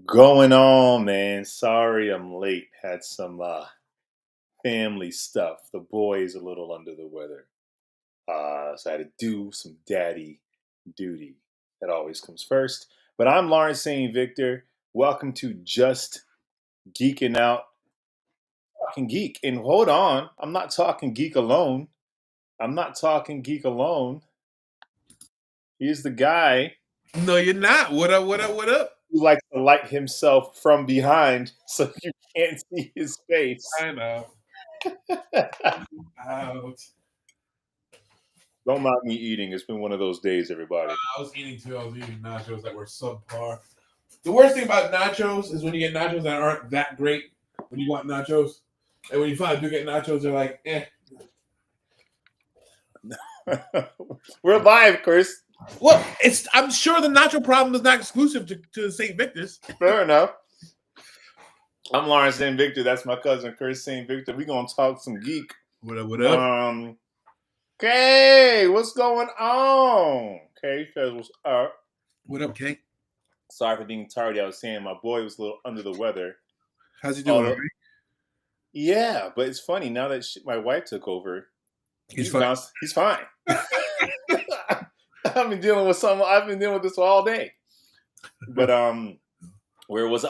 Going on, man? Sorry I'm late. Had some family stuff. The boy is a little under the weather. So I had to do some daddy duty. That always comes first. But I'm Lawrence St. Victor. Welcome to Just Geeking Out. Talking geek. And hold on, I'm not talking geek alone. I'm not talking geek alone. He's the guy No, you're not. What up, what up, what up? who likes to light himself from behind so you can't see his face. I'm out. Out. Don't mind me eating. It's been one of those days, everybody. I was eating too. I was eating nachos that were subpar. The worst thing about nachos is when you get nachos that aren't that great when you want nachos. And when you finally do get nachos, they're like, eh. We're live, Chris. Well, I'm sure the nacho problem is not exclusive to St. Victor's. Fair enough. I'm Lawrence St. Victor. That's my cousin, Chris St. Victor. We're going to talk some geek. What up, what up? Kay, what's going on? Kay says, what's up? What up, Kate? Sorry for being tardy. I was saying my boy was a little under the weather. How's he doing? Right? Yeah, but it's funny. Now that my wife took over, He's fine. He's fine. I've been dealing with this all day. But where was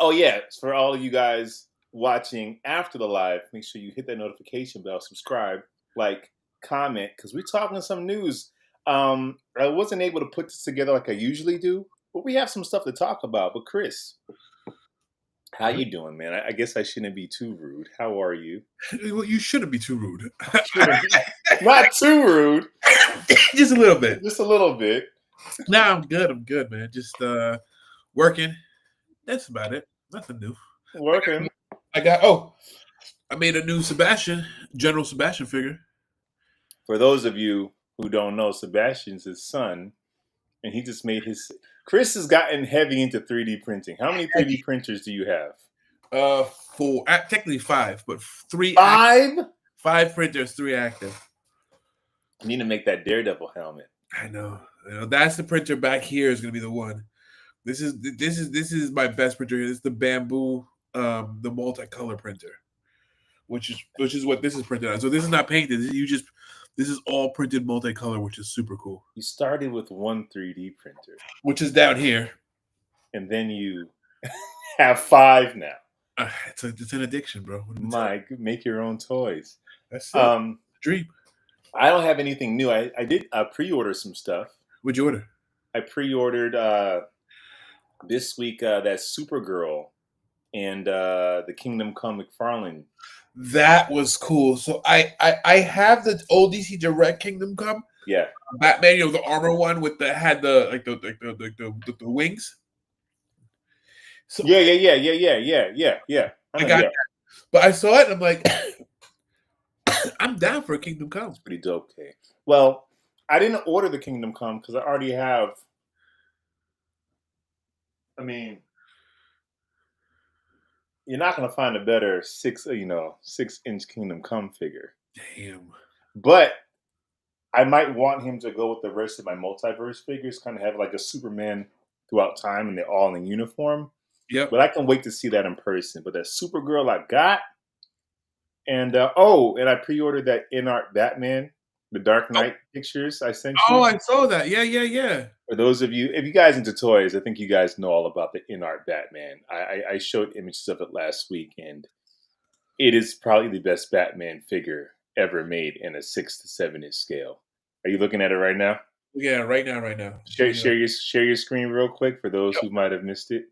for all of you guys watching after the live, make sure you hit that notification bell, subscribe, like, comment, because we're talking some news. I wasn't able to put this together like I usually do, but we have some stuff to talk about. But Chris, how you doing, man? I guess I shouldn't be too rude. How are you? Well, you shouldn't be too rude. Not too rude. Just a little bit. Just a little bit. No, I'm good, man. Just working. That's about it. Nothing new. Working. I made a new General Sebastian figure. For those of you who don't know, Sebastian's his son, and he just made his... Chris has gotten heavy into 3D printing. How many 3D printers do you have? Technically 5, but 3. 5? 5 printers, 3 active. I need to make that Daredevil helmet. I know. That's the printer back here is going to be the one. This is my best printer. This is the bamboo, the multicolor printer, which is what this is printed on. So this is not painted. This is all printed multicolor, which is super cool. You started with one 3D printer, which is down here, and then you have 5 now. It's an addiction, bro. Mike, make your own toys. That's it. Dream. I don't have anything new. I did pre-order some stuff. What'd you order? I pre-ordered this week that Supergirl and the Kingdom Come McFarlane. That was cool. So I have the old DC Direct Kingdom Come. Yeah. Batman, the armor one with the wings. So yeah. I got that. But I saw it and I'm like, I'm down for a Kingdom Come. It's pretty dope, okay. Well, I didn't order the Kingdom Come because I already have. I mean, you're not gonna find a better 6-inch Kingdom Come figure. Damn. But I might want him to go with the rest of my multiverse figures, kind of have like a Superman throughout time, and they're all in uniform. Yep. But I can wait to see that in person. But that Supergirl I got, and and I pre-ordered that in-art Batman, the Dark Knight pictures I sent you. Oh, I saw that. Yeah. For those of you, if you guys into toys, I think you guys know all about the in-art Batman. I showed images of it last week, and it is probably the best Batman figure ever made in a 6 to 7-inch scale. Are you looking at it right now? Yeah, right now. Share your screen real quick for those who might have missed it.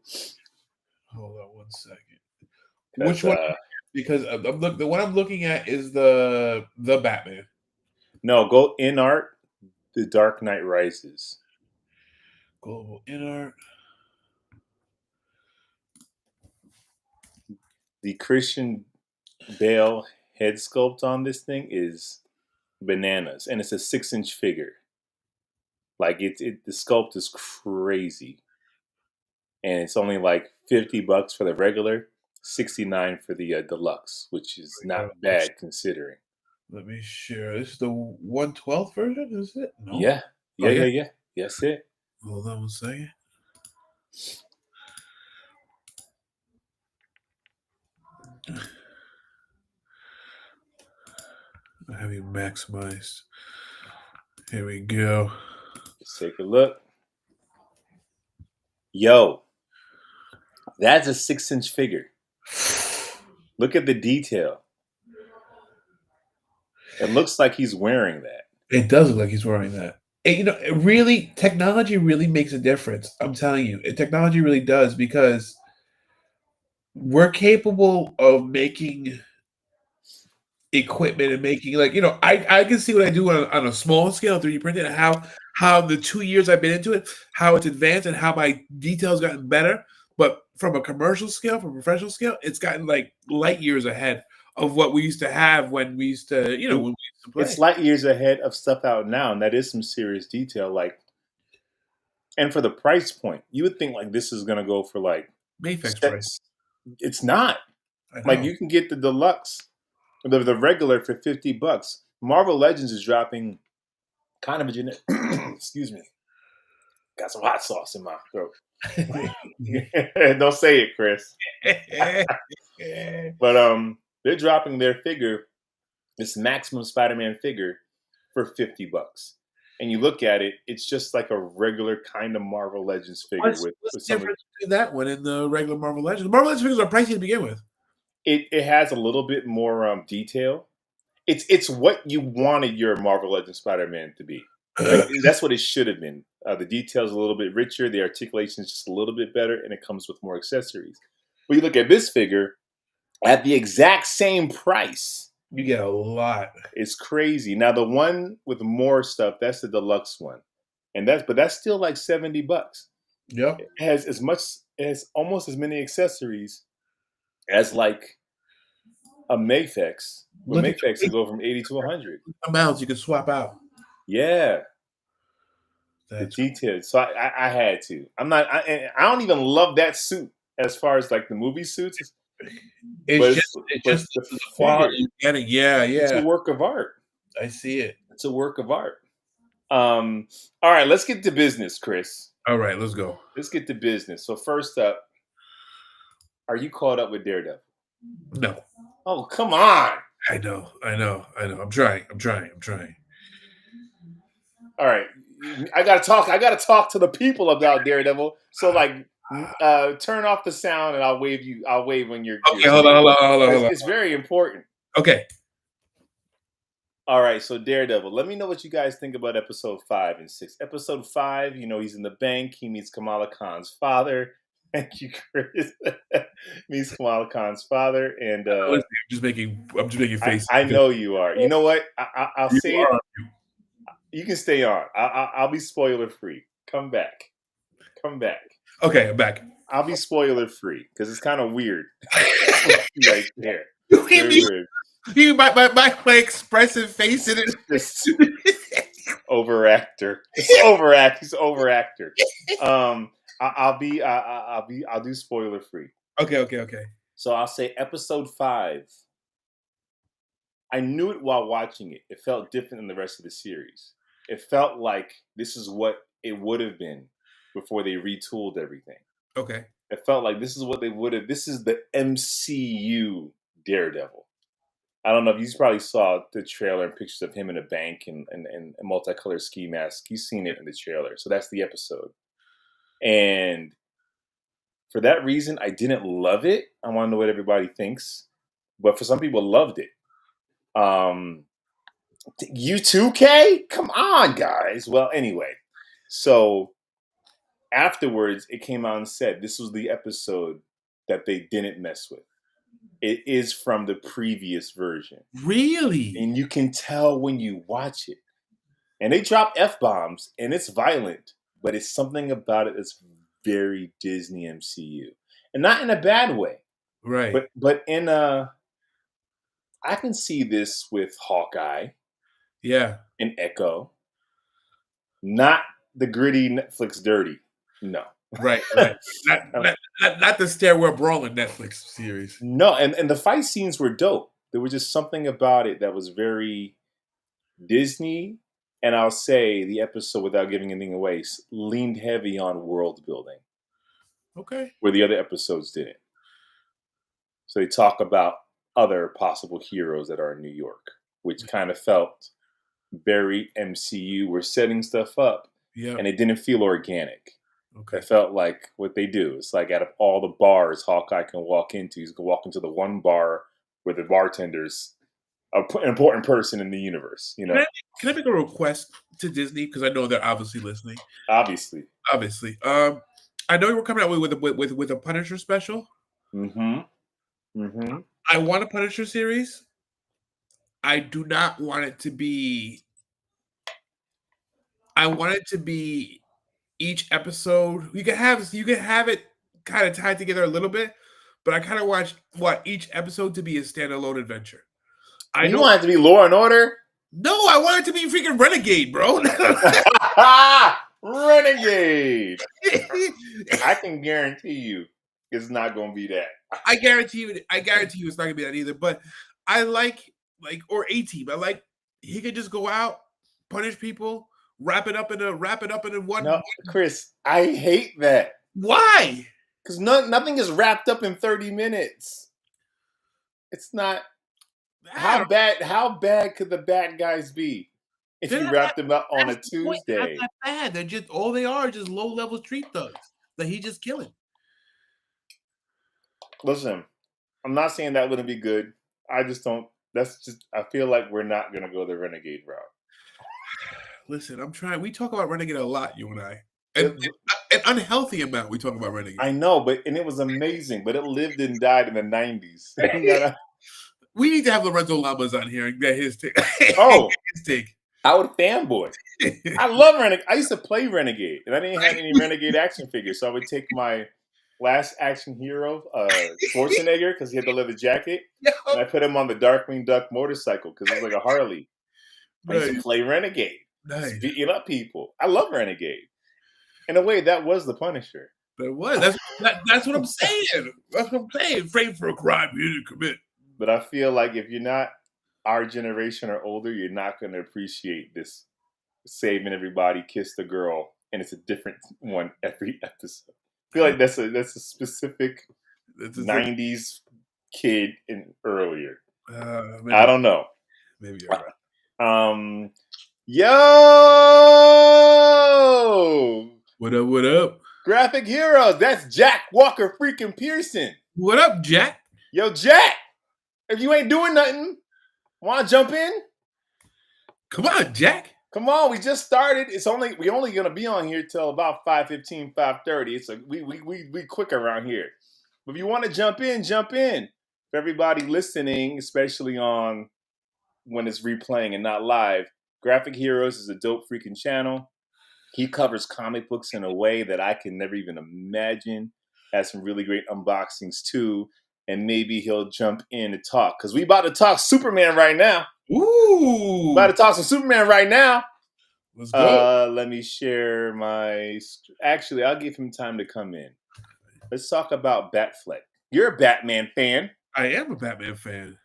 Hold on 1 second. Which one? Because the one I'm looking at is the Batman. No, go in art. The Dark Knight Rises. Global in art. The Christian Bale head sculpt on this thing is bananas, and it's a 6-inch figure. Like the sculpt is crazy, and it's only like $50 for the regular, $69 for the deluxe, which is not bad considering. Let me share. This is the 1/12 version, is it? No. Yeah. Yes, it. Hold on 1 second. Have you maximized? Here we go. Let's take a look. Yo, that's a 6-inch figure. Look at the detail. It looks like he's wearing that. It does look like he's wearing that. And, you know, it really, technology really makes a difference. I'm telling you, technology really does, because we're capable of making equipment and making, like, you know, I can see what I do on a small scale, 3D printing, and how the 2 years I've been into it, how it's advanced and how my details gotten better. But from a commercial scale, from a professional scale, it's gotten like light years ahead of what we used to have when we used to, you know, when we used to It's play. light years ahead of stuff out now, and that is some serious detail. Like, and for the price point, you would think like this is gonna go for like Mayfix price. sets. It's not. I Like know. you can get the deluxe, the regular for $50. Marvel Legends is dropping kind of a generic. Excuse me. Got some hot sauce in my throat. Don't say it, Chris. But they're dropping their figure, this maximum Spider-Man figure, for $50. And you look at it, it's just like a regular kind of Marvel Legends figure What's with what's the some. difference between that one and the regular Marvel Legends? Marvel Legends figures are pricey to begin with. It has a little bit more detail. It's what you wanted your Marvel Legends Spider-Man to be. Like that's what it should have been. The details a little bit richer, the articulation is just a little bit better, and it comes with more accessories. But you look at this figure at the exact same price. You get a lot. It's crazy. Now the one with more stuff, that's the deluxe one, and that's still like $70. Yep. It has it has almost as many accessories as like a Mayfix. But Look at Mayfix the will go from 80 to 100. amounts you can swap out. Yeah, the That's details. So I had to. I'm not. I don't even love that suit as far as like the movie suits, it's but just it's but just the the figure. quality you're getting. Yeah, It's a yeah. work of art. I see it. It's a work of art. All right, let's get to business, Chris. All right, let's go. Let's get to business. So first up, are you caught up with Daredevil? No. Oh, come on. I know. I'm trying. All right. I gotta talk to the people about Daredevil. So like turn off the sound and I'll wave when you're Okay, hold on, speaking. hold on. It's very important. Okay. All right, so Daredevil. Let me know what you guys think about episode 5 and 6. Episode 5, he's in the bank. He meets Kamala Khan's father. Thank you, Chris. Meets Kamala Khan's father, and I'm just making faces. I know you are. You know what? I'll You say it. are. You can stay on. I'll be spoiler free. Come back. Okay, I'm back. I'll be spoiler free because it's kind of weird right there. You hear Very me? weird. You my expressive face in it. Just overactor. He's overactor. I'll do spoiler free. Okay. So I'll say episode 5. I knew it while watching it. It felt different than the rest of the series. It felt like this is what it would have been before they retooled everything. Okay. It felt like this is what they would have. This is the MCU Daredevil. I don't know if you probably saw the trailer and pictures of him in a bank and a multicolored ski mask. You've seen it in the trailer. So that's the episode. And for that reason, I didn't love it. I want to know what everybody thinks. But for some people, loved it. You too, Kay? Come on, guys. Well, anyway. So afterwards, it came out and said this was the episode that they didn't mess with. It is from the previous version. Really? And you can tell when you watch it. And they drop F-bombs, and it's violent, but it's something about it that's very Disney MCU. And not in a bad way. Right. But in a... I can see this with Hawkeye. Yeah. And Echo. Not the gritty Netflix dirty. No. Right. Not the stairwell brawling Netflix series. No, and the fight scenes were dope. There was just something about it that was very Disney. And I'll say the episode, without giving anything away, leaned heavy on world building. Okay. Where the other episodes didn't. So they talk about other possible heroes that are in New York, which kind of felt very MCU. We're setting stuff up, Yeah. and it didn't feel organic. Okay. It felt like what they do. It's like out of all the bars Hawkeye can walk into, he's going to walk into the one bar where the bartender's an important person in the universe, you Can know? I, can I make a request to Disney? Because I know they're obviously listening. Obviously. Obviously. I know you were coming out with a Punisher special. Mm-hmm. Mm-hmm. I want a Punisher series. I do not want it to be. I want it to be each episode. You can have it kind of tied together a little bit, but I kind of want each episode to be a standalone adventure. I You don't. want it to be Law and Order? No, I want it to be freaking Renegade, bro. Renegade. I can guarantee you it's not going to be that. I guarantee you it's not gonna be that either. But I like or A-Team. I like he could just go out, punish people, wrap it up in a one. No, Chris, I hate that. Why? Because nothing is wrapped up in 30 minutes. It's not. How bad could the bad guys be if you wrapped them up on a Tuesday? They're not that bad. They're just all they are just low level street thugs that he just killing. Listen, I'm not saying that wouldn't be good. I just don't. I feel like we're not gonna go the Renegade route. Listen, I'm trying. We talk about Renegade a lot, you and I. An unhealthy amount we talk about Renegade. I know, and it was amazing, but it lived and died in the 90s. We need to have Lorenzo Lamas on here and get his take. Oh, his take. I would fanboy. I love Renegade. I used to play Renegade, and I didn't have any Renegade action figures, so I would take my last action hero, Schwarzenegger, because he had the leather jacket, and I put him on the Darkwing Duck motorcycle because it was like a Harley. I used to play Renegade, just beating up people. I love Renegade. In a way, that was the Punisher. That was. That's what I'm saying. That's what I'm saying. Framed for a crime you didn't commit. But I feel like if you're not our generation or older, you're not going to appreciate this saving everybody, kiss the girl, and it's a different one every episode. I feel like that's a specific 90s kid and earlier. I don't know. Maybe you're right. Yo! What up, what up? Graphic Heroes, that's Jack Walker freaking Pearson. What up, Jack? Yo, Jack! If you ain't doing nothing, wanna jump in? Come on, Jack. Come on, we just started. We only gonna be on here till about 5:15, 5:30. It's we quick around here. But if you want to jump in, jump in. For everybody listening, especially on when it's replaying and not live, Graphic Heroes is a dope freaking channel. He covers comic books in a way that I can never even imagine. Has some really great unboxings too. And maybe he'll jump in and talk. Because we about to talk Superman right now. Ooh. About to talk some Superman right now. Let's go. Let me share my... Actually, I'll give him time to come in. Let's talk about Batfleck. You're a Batman fan. I am a Batman fan.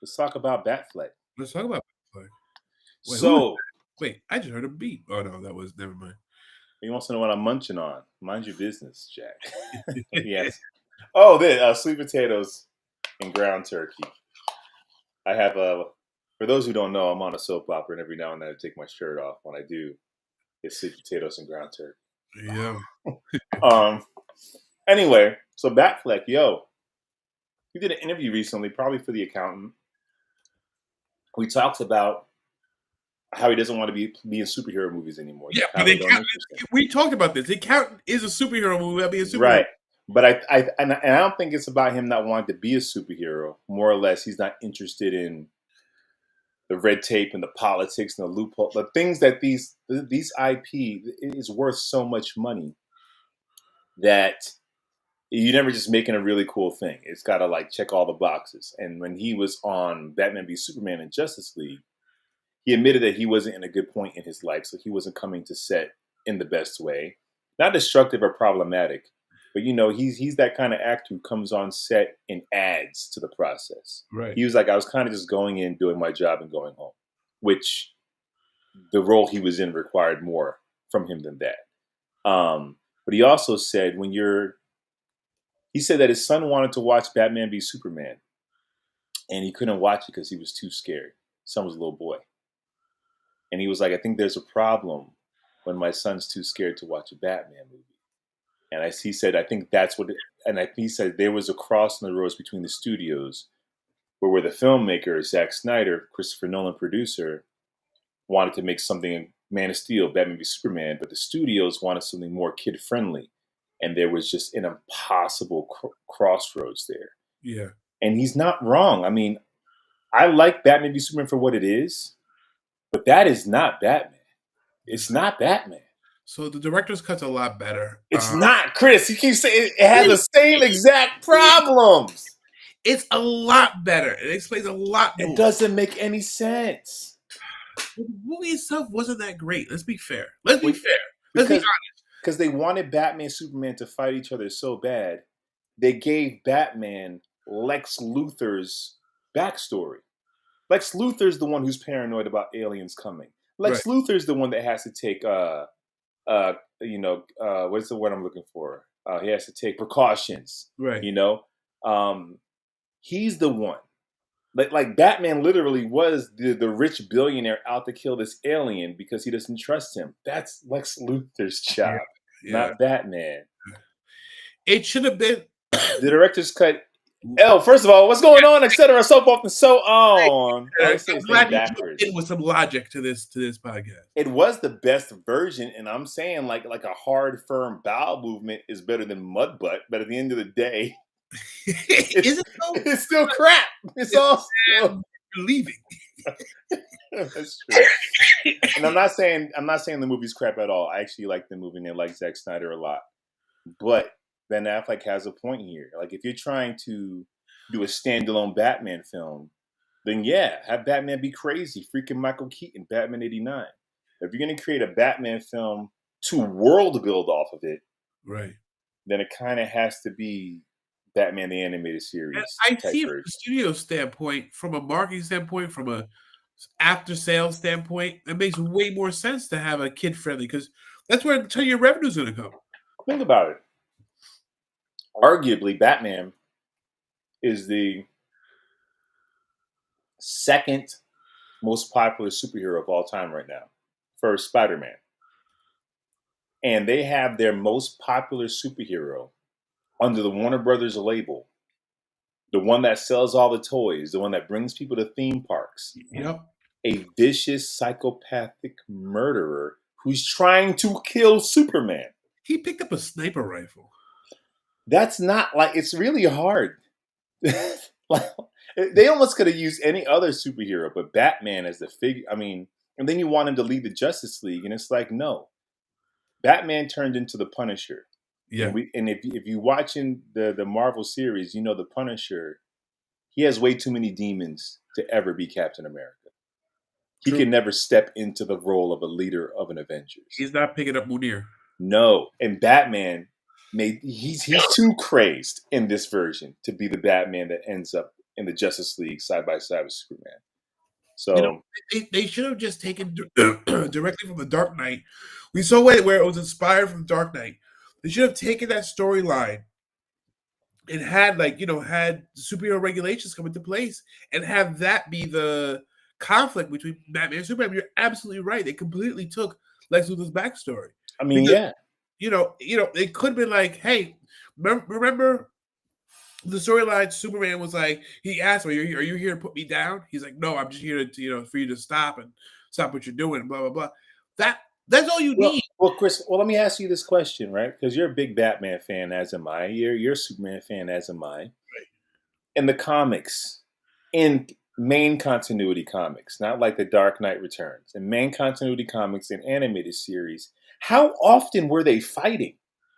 Let's talk about Batfleck. Let's talk about Batfleck. Wait, I just heard a beat. Oh, no, that was... Never mind. He wants to know what I'm munching on. Mind your business, Jack. Yes. Oh, sweet potatoes and ground turkey. I have for those who don't know, I'm on a soap opera, and every now and then I take my shirt off. When I do, it's sweet potatoes and ground turkey. Yeah. Anyway, so Batfleck, yo, we did an interview recently, probably for The Accountant. We talked about how he doesn't want to be in superhero movies anymore. Yeah, but we talked about this. The Accountant is a superhero movie. I'll be a superhero. Right. But I don't think it's about him not wanting to be a superhero. More or less, he's not interested in the red tape and the politics and the loophole, the things that these IP is worth so much money that you're never just making a really cool thing. It's got to like check all the boxes. And when he was on Batman v Superman and Justice League, he admitted that he wasn't in a good point in his life, so he wasn't coming to set in the best way. Not destructive or problematic. But, he's that kind of actor who comes on set and adds to the process. Right. He was like, I was kind of just going in, doing my job and going home, which the role he was in required more from him than that. But he also said he said that his son wanted to watch Batman v Superman. and he couldn't watch it because he was too scared. Son was a little boy, and he was like, "I think there's a problem when my son's too scared to watch a Batman movie." And he said, "I think that's what." He said there was a cross in the roads between the studios, where the filmmaker Zack Snyder, Christopher Nolan, producer, wanted to make something Man of Steel, Batman v Superman, but the studios wanted something more kid friendly, and there was just an impossible crossroads there. Yeah. And he's not wrong. I mean, I like Batman v Superman for what it is, but that is not Batman. It's not Batman. So the director's cut's a lot better. It's not, Chris. You keep saying it has the same exact problems. It's a lot better. It explains a lot more. It doesn't make any sense. The movie itself wasn't that great. Let's be fair. Let's be honest. Because they wanted Batman and Superman to fight each other so bad, they gave Batman Lex Luthor's backstory. Lex Luthor's the one who's paranoid about aliens coming. Lex Luthor's the one that has to take what's the word I'm looking for? He has to take precautions. Right. He's the one. Like Batman literally was the rich billionaire out to kill this alien because he doesn't trust him. That's Lex Luthor's job, not Batman. It should have been the director's cut. First of all, what's going on, etc. So forth and so on. I'm glad you jumped in with some logic to this podcast. It was the best version, and I'm saying like a hard, firm bowel movement is better than mud butt. But at the end of the day, it's still crap. It's all leaving. That's true. And I'm not saying the movie's crap at all. I actually like the movie and I like Zack Snyder a lot. But Ben Affleck has a point here. Like, if you're trying to do a standalone Batman film, then have Batman be crazy, freaking Michael Keaton, Batman '89. If you're going to create a Batman film to world build off of it, right, then it kind of has to be Batman the Animated Series. I see from a studio standpoint, from a marketing standpoint, from a after sales standpoint, it makes way more sense to have a kid friendly because that's where your revenue's going to come. Think about it. Arguably, Batman is the second most popular superhero of all time right now. First, Spider-Man. And they have their most popular superhero under the Warner Brothers label. The one that sells all the toys, the one that brings people to theme parks. Yep. A vicious, psychopathic murderer who's trying to kill Superman. He picked up a sniper rifle. That's not it's really hard. They almost could have used any other superhero, but Batman as the figure. I mean, and then you want him to lead the Justice League, and it's like, no. Batman turned into the Punisher. Yeah. And if you watching the Marvel series, you know the Punisher, he has way too many demons to ever be Captain America. He can never step into the role of a leader of an Avengers. He's not picking up Munir. No, and Batman he's too crazed in this version to be the Batman that ends up in the Justice League side by side with Superman. So they should have just taken directly from the Dark Knight. We saw where it was inspired from Dark Knight. They should have taken that storyline and had superhero regulations come into place and have that be the conflict between Batman and Superman. You're absolutely right. They completely took Lex Luthor's backstory. I mean, it could have been like, hey, remember the storyline? Superman was like, he asked me, "Are you here to put me down?" He's like, "No, I'm just here to for you to stop what you're doing." Blah blah blah. That's all you need. Well, Chris. Well, let me ask you this question, right? Because you're a big Batman fan, as am I. You're a Superman fan, as am I. Right. In the comics, in main continuity comics, not like the Dark Knight Returns, in main continuity comics and animated series, how often were they fighting?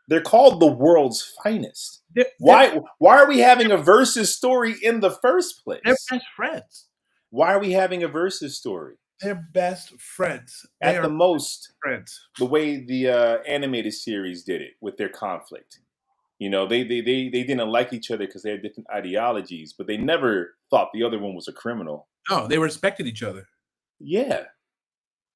They're called the world's finest. Why are we having a versus story in the first place? They're best friends. Why are we having a versus story? They're best friends. At the most, friends. The way the animated series did it with their conflict. They didn't like each other because they had different ideologies, but they never thought the other one was a criminal. No, they respected each other. Yeah.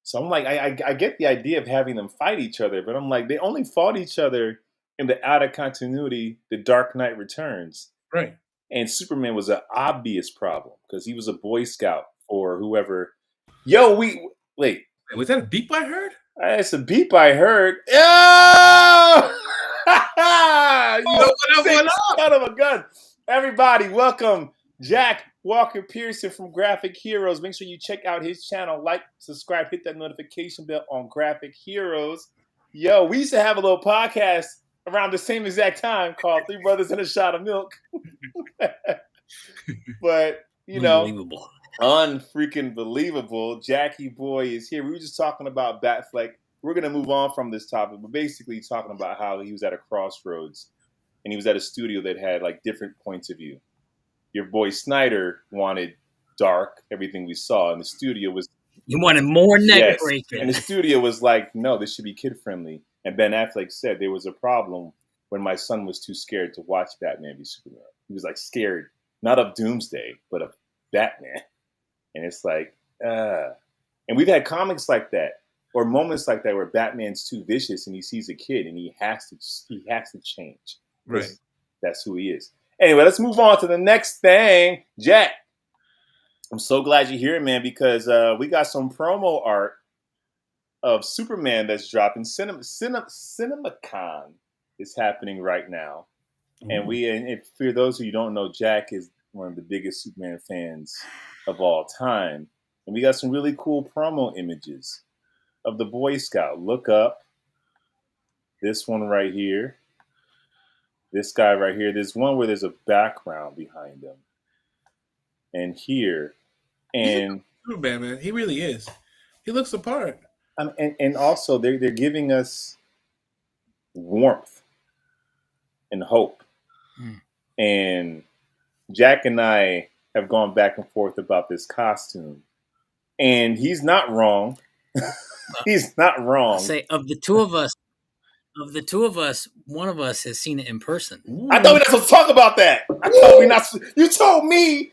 So I'm like, I get the idea of having them fight each other, but I'm like, they only fought each other in the out of continuity, The Dark Knight Returns. Right. And Superman was an obvious problem because he was a Boy Scout or whoever. Yo, wait. Was that a beep I heard? It's a beep I heard. Oh! You sick son of a gun. Everybody, welcome Jack Walker Pearson from Graphic Heroes. Make sure you check out his channel. Like, subscribe, hit that notification bell on Graphic Heroes. Yo, we used to have a little podcast around the same exact time called Three Brothers and a Shot of Milk. But, you know, unfreaking believable. Jackie Boy is here. We were just talking about Batfleck. We're going to move on from this topic, but basically talking about how he was at a crossroads and he was at a studio that had like different points of view. Your boy Snyder wanted dark, everything we saw, and the studio was... You wanted more neck breakers. And the studio was like, no, this should be kid-friendly. And Ben Affleck said there was a problem when my son was too scared to watch Batman v Superman. He was like scared, not of Doomsday, but of Batman. And it's like, and we've had comics like that, or moments like that where Batman's too vicious and he sees a kid and he has to change. Right. That's who he is. Anyway, let's move on to the next thing. Jack, I'm so glad you're here, man, because we got some promo art of Superman that's dropping. CinemaCon is happening right now. And if for those of you who don't know, Jack is one of the biggest Superman fans of all time. And we got some really cool promo images of the Boy Scout. Look up this one right here. This guy right here. There's one where there's a background behind him. And here. And Superman, man. He really is. He looks the part. And also they're giving us warmth and hope. And Jack and I have gone back and forth about this costume. And he's not wrong. He's not wrong. I'll say of the two of us, one of us has seen it in person. Ooh. I thought we were not supposed to talk about that. You told me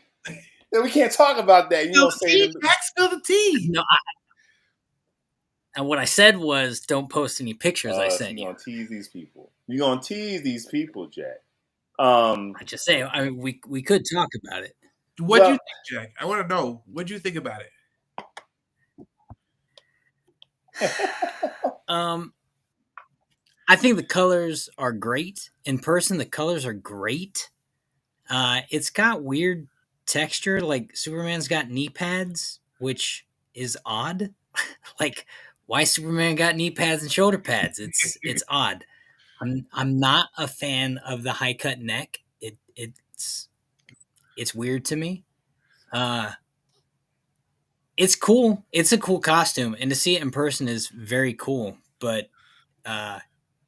that we can't talk about that. You know, spill the tea. No, and what I said was, don't post any pictures I sent you. You're gonna tease these people. You're gonna tease these people, Jack. I just say, I mean, we could talk about it. What do you think, Jack? I want to know. What do you think about it? I think the colors are great. In person, the colors are great. It's got weird texture, like Superman's got knee pads, which is odd. Like, why Superman got knee pads and shoulder pads? It's odd. I'm not a fan of the high cut neck. It's weird to me. It's cool. It's a cool costume, and to see it in person is very cool. But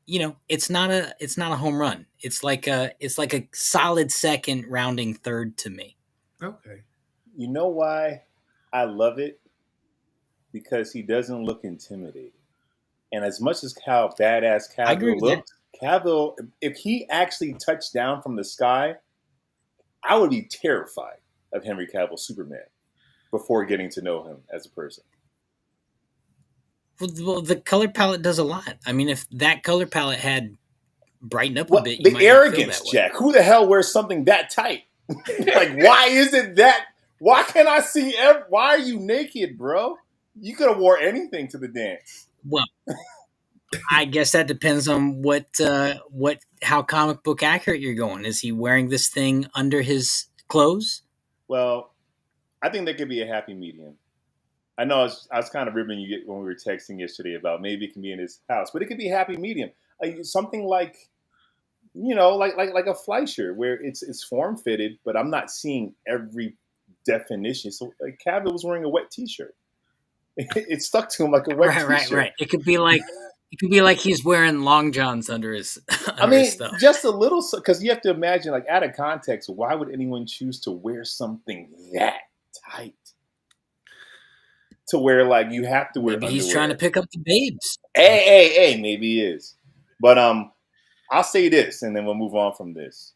you know, it's not a home run. It's like a solid second, rounding third to me. Okay. You know why I love it? Because he doesn't look intimidating. And as much as how badass Cavill looks, Cavill, if he actually touched down from the sky, I would be terrified of Henry Cavill Superman before getting to know him as a person. Well, the color palette does a lot. I mean, if that color palette had brightened up a bit, you the might arrogance, not feel that Jack. Who the hell wears something that tight? Like, why is it that? Why can't I see? Why are you naked, bro? You could have wore anything to the dance. Well, I guess that depends on how comic book accurate you're going. Is he wearing this thing under his clothes? Well, I think there could be a happy medium. I know I was kind of ribbing you when we were texting yesterday about maybe it can be in his house, but it could be a happy medium. Something like, you know, like a Fleischer where it's form fitted, but I'm not seeing every definition. So like Cavill was wearing a wet T-shirt. It stuck to him like a wet T-shirt. Right. It could be like he's wearing long johns under his. His stuff. Just a little, because you have to imagine, like, out of context, why would anyone choose to wear something that tight? To where, like, you have to wear. Maybe he's trying to pick up the babes. Hey, maybe he is. But I'll say this, and then we'll move on from this.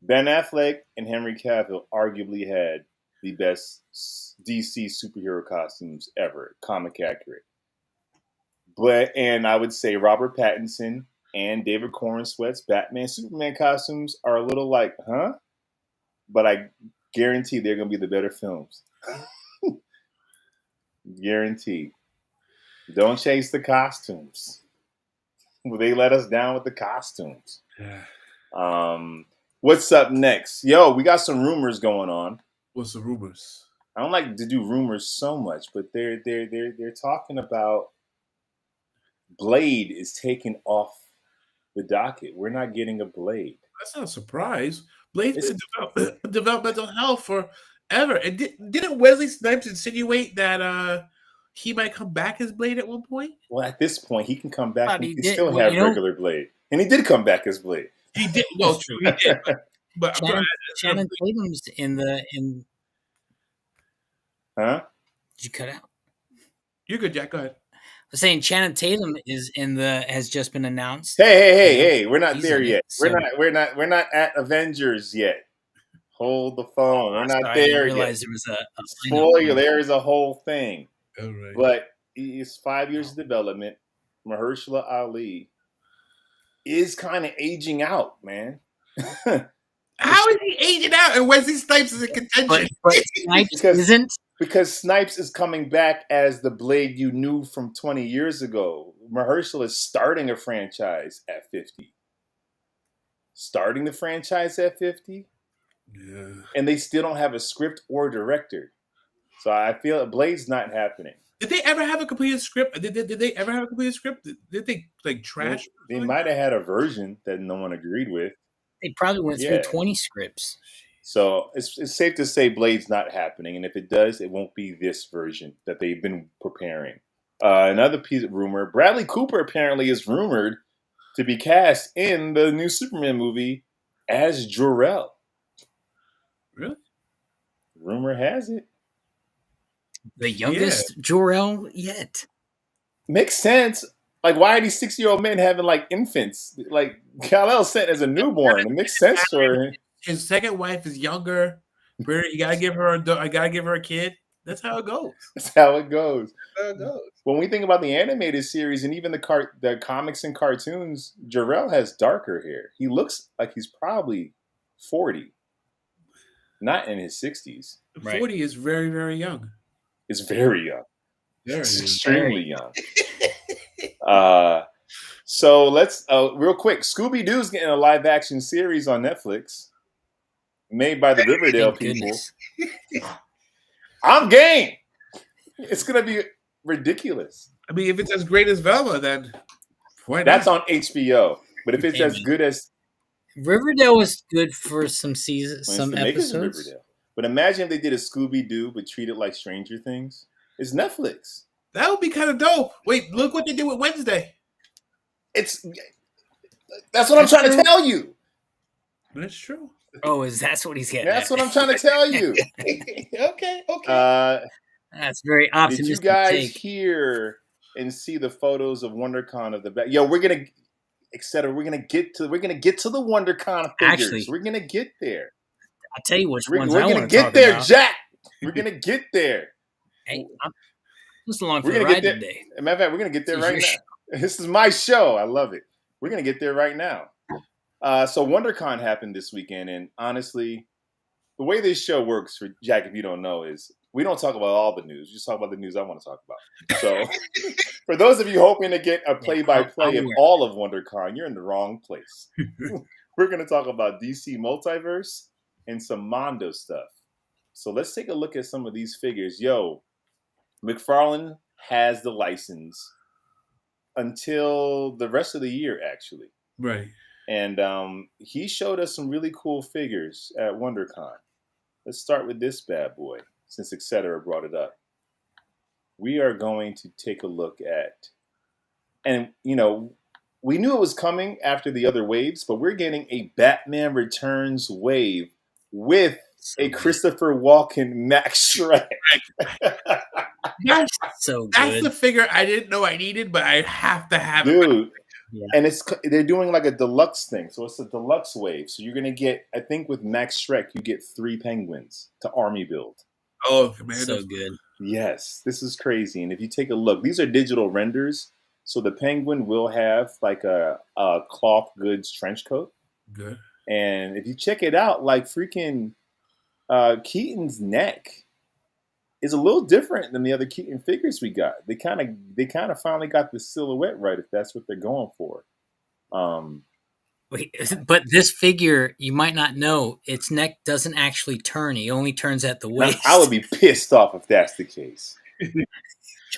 Ben Affleck and Henry Cavill arguably had the best DC superhero costumes ever, comic accurate. And I would say Robert Pattinson and David Corenswet's Batman Superman costumes are a little like, huh? but I guarantee they're going to be the better films. Guarantee. Don't chase the costumes. They let us down with the costumes. What's up next? Yo, we got some rumors going on. What's the rumors? I don't like to do rumors so much, but they're talking about Blade is taken off the docket. We're not getting a Blade. That's not a surprise. Blade's been in developmental hell forever. And didn't Wesley Snipes insinuate that he might come back as Blade at one point? Well, at this point, he can come back and He still have regular Blade. And he did come back as Blade. He did. No, true. He did. But Channing Tatum's in. Huh? Did you cut out? You're good, Jack. Go ahead. I was saying Channing Tatum is has just been announced. Hey! We're not He's there yet. So. We're not at Avengers yet. Hold the phone. We're not sorry, there I realized yet. There was a spoiler. There is a whole thing. All right. But it's 5 years of development. Mahershala Ali is kind of aging out, man. How is he aging out and Wesley Snipes is in contention? But Snipes isn't. Because Snipes is coming back as the Blade you knew from 20 years ago. Mahershala is starting a franchise at 50. Starting the franchise at 50? Yeah. And they still don't have a script or director. So I feel Blade's not happening. Did they ever have a completed script? Did they ever have a completed script? Did they like trash? They might have had a version that no one agreed with. They probably went through 20 scripts. So it's safe to say Blade's not happening. And if it does, it won't be this version that they've been preparing. Another piece of rumor, Bradley Cooper apparently is rumored to be cast in the new Superman movie as Jor-El. Really? Rumor has it. The youngest Jor-El yet. Makes sense. Like, why are these 6-year-old men having, like, infants? Like, Kal-El's sent as a newborn. It makes sense for his second wife is younger. You gotta give her a kid. That's how it goes. That's how it goes. When we think about the animated series and even the comics and cartoons, Jor-El has darker hair. He looks like he's probably 40, not in his 60s. 40 is very, very young. It's very young. It's extremely young. So let's real quick. Scooby-Doo's getting a live action series on Netflix, made by the Riverdale people. I'm game. It's gonna be ridiculous. I mean, if it's as great as Velma, then why not? That's on HBO. But if it's as good as Riverdale was good for some seasons, some episodes. But imagine if they did a Scooby-Doo but treated like Stranger Things. It's Netflix. That would be kind of dope. Wait, look what they did with Wednesday. That's what I'm trying to tell you. That's true. Oh, that's what he's getting? That's what I'm trying to tell you. Okay. That's very optimistic. Did you guys hear and see the photos of WonderCon of the back? Yo, we're gonna, etc. We're gonna get to the WonderCon figures. Actually, we're gonna get there. I'll tell you which ones we're I gonna get there, Jack. We're gonna get there. Hey, I'm just along for the ride today. As a matter of fact, we're gonna get there right now. This is my show. I love it. We're gonna get there right now. So WonderCon happened this weekend, and honestly, the way this show works, for Jack, if you don't know, is we don't talk about all the news. We just talk about the news I want to talk about. So for those of you hoping to get a play-by-play of all of WonderCon, you're in the wrong place. We're going to talk about DC Multiverse and some Mondo stuff. So let's take a look at some of these figures. Yo, McFarlane has the license until the rest of the year, actually. Right. And he showed us some really cool figures at WonderCon. Let's start with this bad boy, since Etc. brought it up. We are going to take a look at, and we knew it was coming after the other waves, but we're getting a Batman Returns wave with a Christopher Walken Max Shrek. That's so good. That's the figure I didn't know I needed, but I have to have it. Dude. Yeah. And they're doing like a deluxe thing. So it's a deluxe wave. So you're going to get, I think with Max Shrek, you get 3 penguins to army build. Oh, man. So good. Yes, this is crazy. And if you take a look, these are digital renders. So the penguin will have like a cloth goods trench coat. Good. And if you check it out, like freaking Keaton's neck is a little different than the other Keaton figures we got. They kind of finally got the silhouette right if that's what they're going for. Wait, but this figure, you might not know, its neck doesn't actually turn. He only turns at the I would waist. be pissed off if that's the case. Come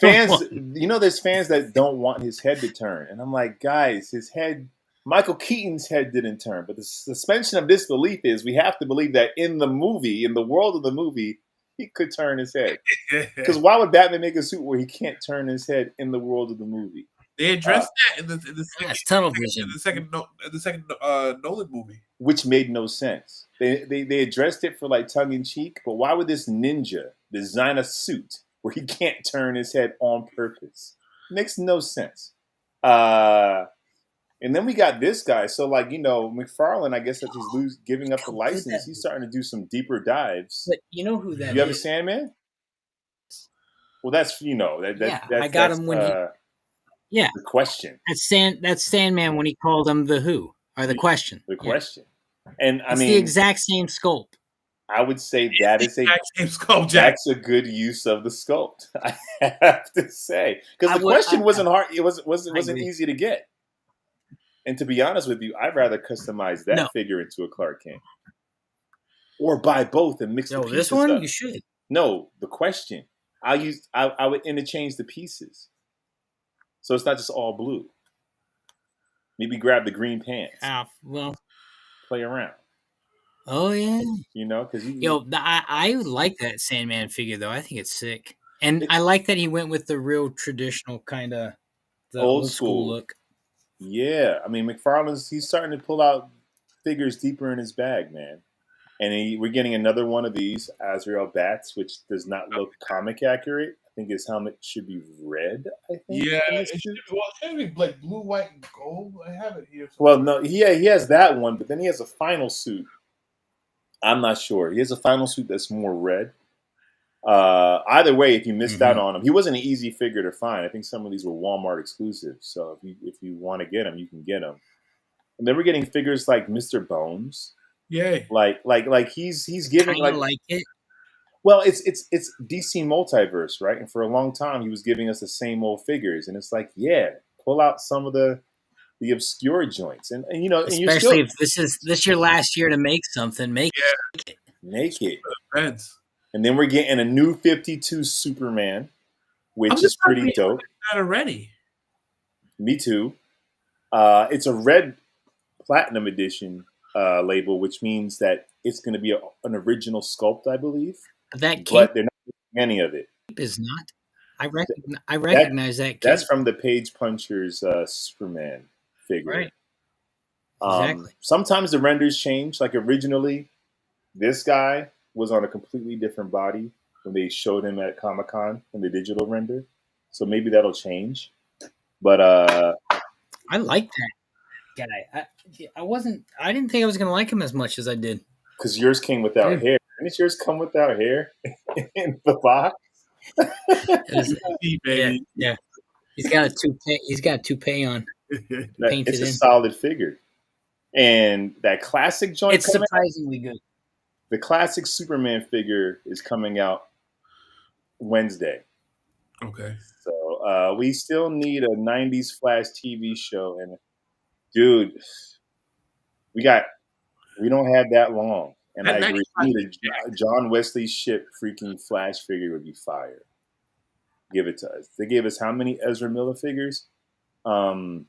Fans, on. there's fans that don't want his head to turn, and I'm like, guys, his head. Michael Keaton's head didn't turn, but the suspension of disbelief is we have to believe that in the movie, in the world of the movie, he could turn his head. Because why would Batman make a suit where he can't turn his head in the world of the movie? They addressed that in the That's tunnel vision. second Nolan movie, which made no sense. They addressed it for like tongue in cheek, but why would this ninja design a suit where he can't turn his head on purpose? Makes no sense. And then we got this guy. So like McFarlane, I guess that he's giving up the license. He's starting to do some deeper dives. But you know who that You have a is? Sandman? Well, that's I got him when the question. That's Sandman when he called him the Who or the Question. The question. And I It's mean, the exact same sculpt. I would say that is exact same sculpt, Jack. that's a good use of the sculpt. I have to say, because the question wasn't hard. It wasn't easy to get. And to be honest with you, I'd rather customize that figure into a Clark Kent, or buy both and mix the pieces this one up. you should. No, the question. I would interchange the pieces, so it's not just all blue. Maybe grab the green pants. Play around. Oh yeah. Because I like that Sandman figure though. I think it's sick, and I like that he went with the real traditional kind of the old school look. Yeah, I mean he's starting to pull out figures deeper in his bag, man. And we're getting another one of these Azrael Bats, which does not look comic accurate. I think his helmet should be red. I think. Yeah, it should be like blue, white, and gold. I have it here. Well, no, he has that one, but then he has a final suit. I'm not sure. He has a final suit that's more red. Either way, if you missed out on him, he wasn't an easy figure to find. I think some of these were Walmart exclusives. So if you want to get him, you can get him. And then we're getting figures like Mr. Bones. Yay! Like he's giving like it. Well, it's DC Multiverse, right? And for a long time, he was giving us the same old figures, and it's like, yeah, pull out some of the obscure joints, and especially if this is your last year to make something, make it. And then we're getting a new 52 Superman, which is pretty dope. Already. Me too. It's a red platinum edition label, which means that it's going to be an original sculpt, I believe. That cape, but they're not doing any of it. Is not. I recognize that cape. That's from the Page Punchers Superman figure. Right. Exactly. Sometimes the renders change. Like originally, this guy was on a completely different body when they showed him at Comic-Con in the digital render. So maybe that'll change. But I like that guy. I didn't think I was gonna like him as much as I did. Because yours came without hair. Didn't yours come without hair in the box? Yeah. He's got a toupee. He's got a toupee on. It's a solid figure. And that classic joint. It's surprisingly good. The classic Superman figure is coming out Wednesday. Okay. So we still need a 90s Flash TV show. And dude, we don't have that long. And I agree. A John Wesley Shipp freaking Flash figure would be fire. Give it to us. They gave us how many Ezra Miller figures? And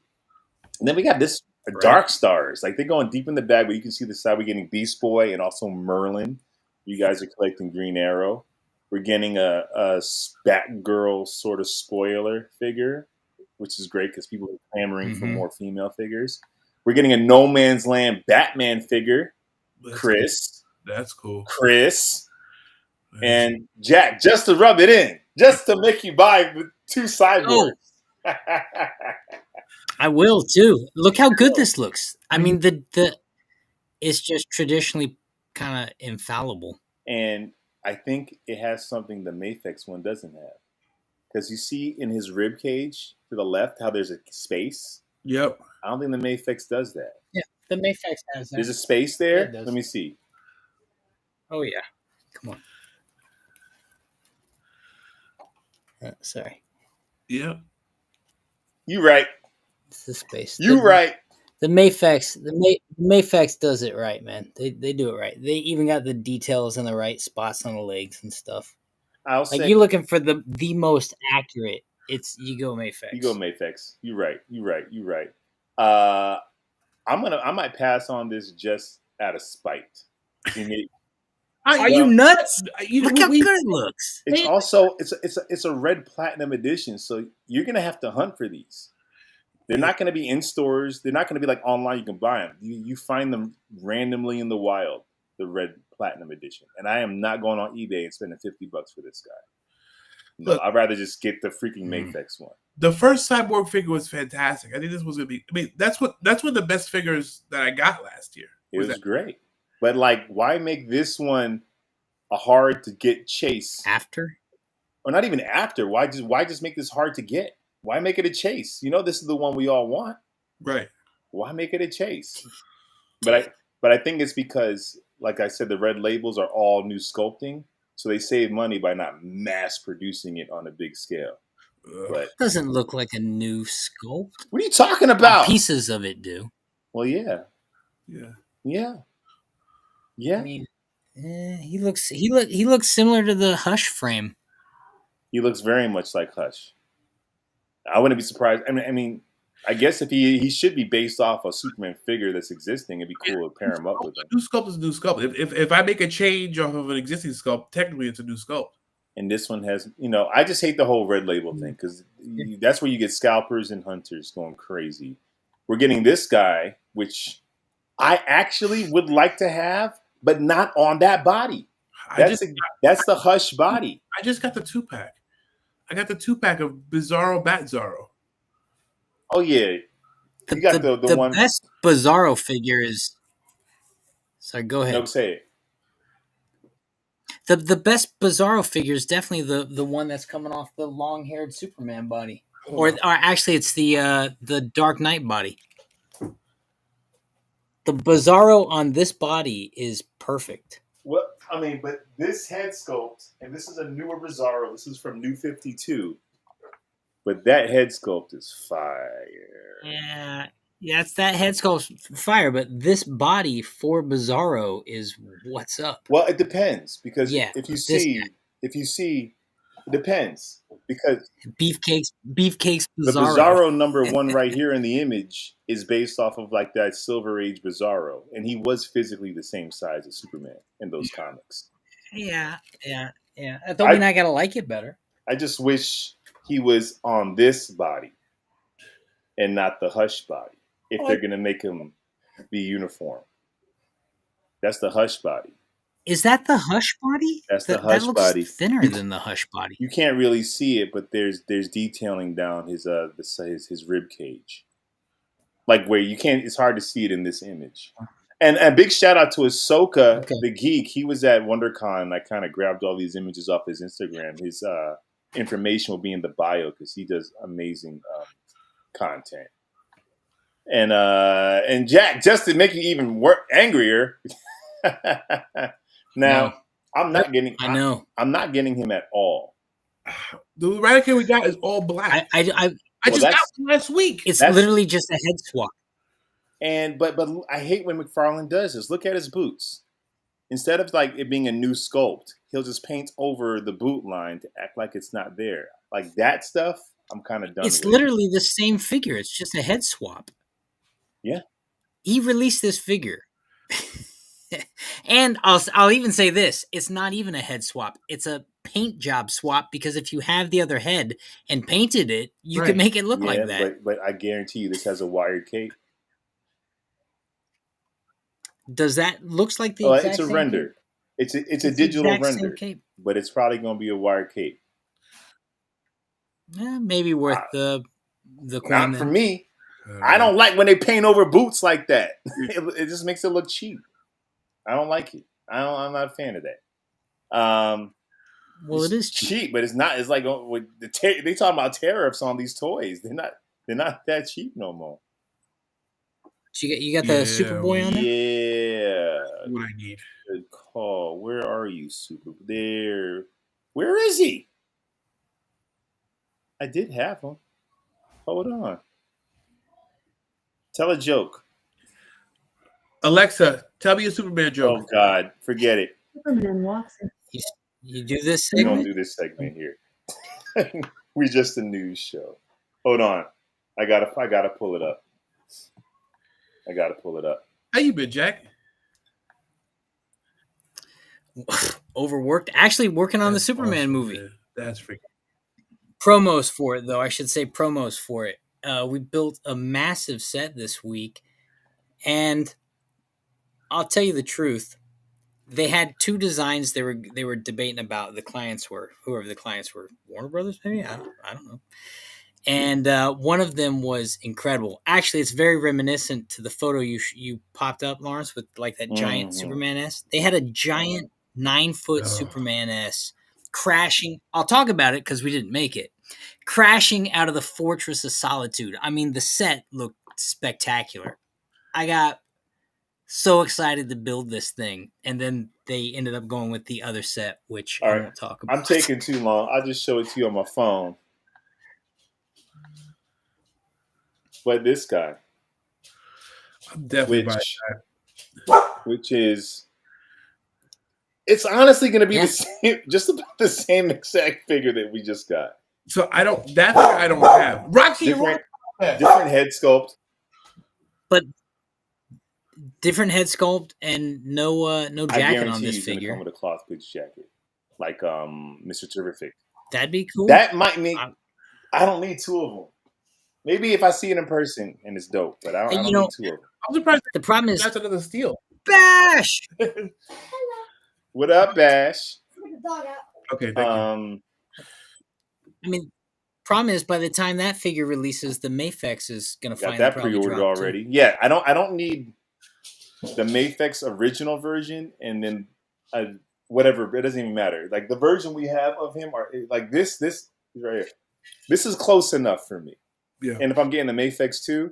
then we got this Dark Stars. Like they're going deep in the bag, but you can see the side. We're getting Beast Boy and also Merlin. You guys are collecting Green Arrow. We're getting a Batgirl sort of spoiler figure, which is great because people are clamoring for more female figures. We're getting a No Man's Land Batman figure. Chris. That's cool. Chris. And Jack, just to rub it in, just to make you buy the two cyborgs. Oh. I will too. Look how good this looks. I mean, the it's just traditionally kind of infallible. And I think it has something the Mafex one doesn't have. Because you see in his rib cage to the left how there's a space. Yep. I don't think the Mafex does that. Yeah, the Mafex has that. There's a space there? Yeah, let me see. Oh, yeah. Come on. Sorry. Yeah. You right. It's the space. You right. The Mayfex does it right, man. They do it right. They even got the details in the right spots on the legs and stuff. I'll Like say you're looking for the most accurate. It's you go you go Mayfex. Mayfex. You right. You right. You right. Uh, I might pass on this just out of spite. You need, Are you well, nuts? Look how We good it looks. it's also it's a red platinum edition, so you're gonna have to hunt for these. They're not going to be in stores. They're not going to be like online. You can buy them. You find them randomly in the wild. The red platinum edition, and I am not going on eBay and spending $50 for this guy. No, Look, I'd rather just get the freaking Mm. Mayfex one. the first Cyborg figure was fantastic. I think this was gonna be. I mean, that's one of the best figures that I got last year. It was great, but like, why make this one a hard to get chase? After Or not even after. Why just make this hard to get? Why make it a chase? You know, this is the one we all want. Right. Why make it a chase? But I think it's because, like I said, the red labels are all new sculpting, so they save money by not mass producing it on a big scale. But doesn't look like a new sculpt. what are you talking about? Pieces of it do. Well, yeah, Yeah. yeah, I yeah. mean, he looks similar to the Hush frame. He looks very much like Hush. I wouldn't be surprised. I mean, I guess if he should be based off a Superman figure that's existing, it'd be cool to pair him up with him. A new sculpt is a new sculpt. If I make a change off of an existing sculpt, technically it's a new sculpt. And this one has, I just hate the whole red label thing because that's where you get scalpers and hunters going crazy. We're getting this guy, which I actually would like to have, but not on that body. That's the Hush body. I just got the 2-pack. I got the 2-pack of Bizarro Bat Zorro. Oh yeah, you got the one. The best Bizarro figure is. Sorry, go ahead. No, say it. The best Bizarro figure is definitely the one that's coming off the long haired Superman body, or actually it's the Dark Knight body. The Bizarro on this body is perfect. Well, I mean, but this head sculpt, and this is a newer Bizarro. This is from New 52. But that head sculpt is fire. Yeah, it's that head sculpt fire, but this body for Bizarro is what's up. Well, it depends because Yeah, if you see, it depends because Beefcake's the Bizarro. Bizarro number 1 right here in the image is based off of like that Silver Age Bizarro, and he was physically the same size as Superman in those comics. Yeah. That don't mean I gotta like it better. I just wish he was on this body and not the Hush body. If they're gonna make him be uniform, that's the Hush body. Is that the Hush body? That's the Hush that looks body. thinner than the Hush body. You can't really see it, but there's detailing down his rib cage, like where you can't. It's hard to see it in this image. And a big shout out to Ahsoka, the Geek. He was at WonderCon. And I kind of grabbed all these images off his Instagram. His information will be in the bio because he does amazing content. And Jack, just to make you even angrier. Now, I'm not getting. I know. I'm not getting him at all. The Eradicator we got is all black. I just got one last week. It's literally just a head swap. But I hate when McFarlane does this. Look at his boots. Instead of like it being a new sculpt, he'll just paint over the boot line to act like it's not there. Like that stuff, I'm kind of done with. It's literally the same figure. It's just a head swap. Yeah. He released this figure. And I'll even say this. It's not even a head swap. It's a paint job swap because if you have the other head and painted it, you can make it look like that. But I guarantee you this has a wired cape. Does that looks like the exact it's a same render. Cape? It's a digital render. But it's probably going to be a wired cape. Maybe worth the coin. Not for me. I don't like when they paint over boots like that. It just makes it look cheap. I don't like it. I'm not a fan of that. Well, it is cheap, but it's not. It's like with they talking about tariffs on these toys. They're not that cheap no more. So you got the Superboy on there? Yeah. What I need. Good call. Where are you, Super? There. Where is he? I did have him. Hold on. Tell a joke. Alexa, tell me a Superman joke. Oh God, forget it. Superman walks in. You do this We don't segment? do this segment here. We're just a news show. Hold on. I gotta pull it up. How you been, Jack? Overworked. Actually, working on the That's Superman awesome, movie. man. That's freaking. Promos for it, though. I should say promos for it. We built a massive set this week, and I'll tell you the truth. They had two designs they were debating about. The clients were whoever the clients were, Warner Brothers, maybe. I don't know. And one of them was incredible. Actually, it's very reminiscent to the photo you popped up, Lawrence, with like that giant Superman S. They had a giant 9-foot Superman S crashing. I'll talk about it because we didn't make it. Crashing out of the Fortress of Solitude. I mean, the set looked spectacular. I got so excited to build this thing, and then they ended up going with the other set, which I won't talk about. I'm taking too long. I'll just show it to you on my phone. But this guy, I'm definitely buying that. which is, it's honestly going to be the same, just about the same exact figure that we just got. So I don't. That figure I don't have. Roxy, different head sculpt, but different head sculpt and no jacket on this he's figure. Gonna come with a cloth goods jacket, like Mr. Terrific. That'd be cool. That might make. I don't need two of them. Maybe if I see it in person and it's dope, but I don't need two of them. I'm surprised. The problem is that's another steal. Bash. What up, Bash? Okay, thank you. I mean, problem is by the time that figure releases, the Mafex is going to Got finally that probably pre-ordered drop already. too. Yeah, I don't need the Mafex original version and then whatever. It doesn't even matter. Like the version we have of him are like this right here. This is close enough for me. Yeah. And if I'm getting the Mafex too,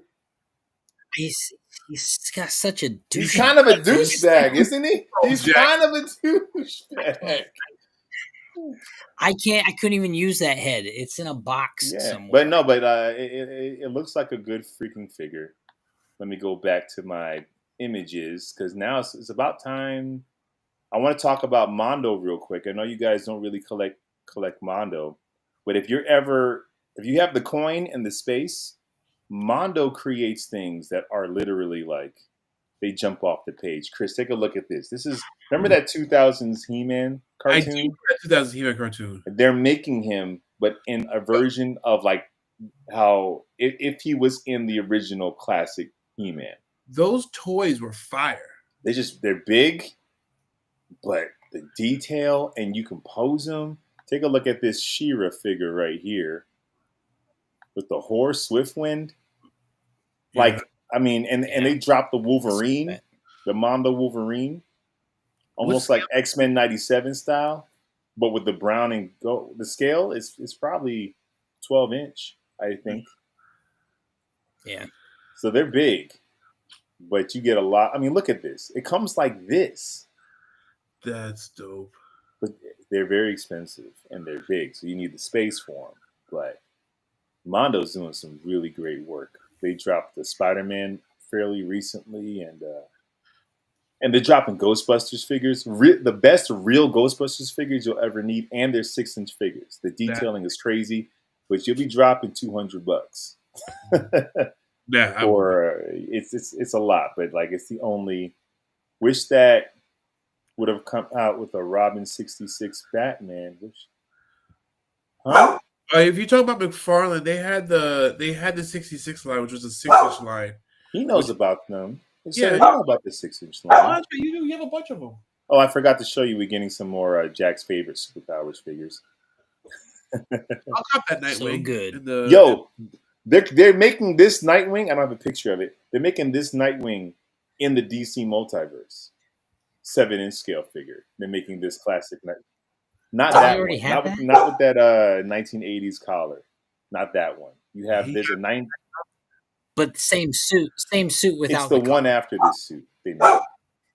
he's got such a douche. He's kind of a douchebag, isn't he? He's kind of a douchebag. I couldn't even use that head. It's in a box somewhere. But no, it looks like a good freaking figure. Let me go back to my images because now it's about time. I want to talk about Mondo real quick. I know you guys don't really collect Mondo, but if you have the coin and the space, Mondo creates things that are literally like they jump off the page. Chris, take a look at this. Remember that 2000s He-Man cartoon? I do that 2000s He-Man cartoon. They're making him, but in a version of like how if he was in the original classic He-Man. Those toys were fire. They're big, but the detail and you can pose them. Take a look at this She-Ra figure right here with the horse Swiftwind. Like, I mean, and they dropped the Wolverine, the Mondo Wolverine, almost like X-Men 97 style, but with the brown and gold. The scale is probably 12-inch, I think. Yeah. So they're big, but you get a lot. I mean, look at this. It comes like this. That's dope. But they're very expensive and they're big, so you need the space for them. But Mondo's doing some really great work. They dropped the Spider-Man fairly recently, and they're dropping Ghostbusters figures. The best real Ghostbusters figures you'll ever need, and they're 6-inch figures. The detailing is crazy, but you'll be dropping $200. Yeah, or it's a lot, but like it's the only. Wish that would have come out with a Robin 66 Batman. Huh? If you talk about McFarlane, they had the 66 line, which was a 6-inch line. He knows about them. Yeah, he knows about the 6-inch line. You have a bunch of them. Oh, I forgot to show you. We're getting some more Jack's favorite Superpowers figures. I'll cop that Nightwing. So good. Yo, they're making this Nightwing. I don't have a picture of it. They're making this Nightwing in the DC multiverse. 7-inch scale figure. They're making this classic Nightwing. Not that one. Not with that 1980s collar. Not that one. You have there's a 9. But same suit It's without the the one collar. after this suit they made.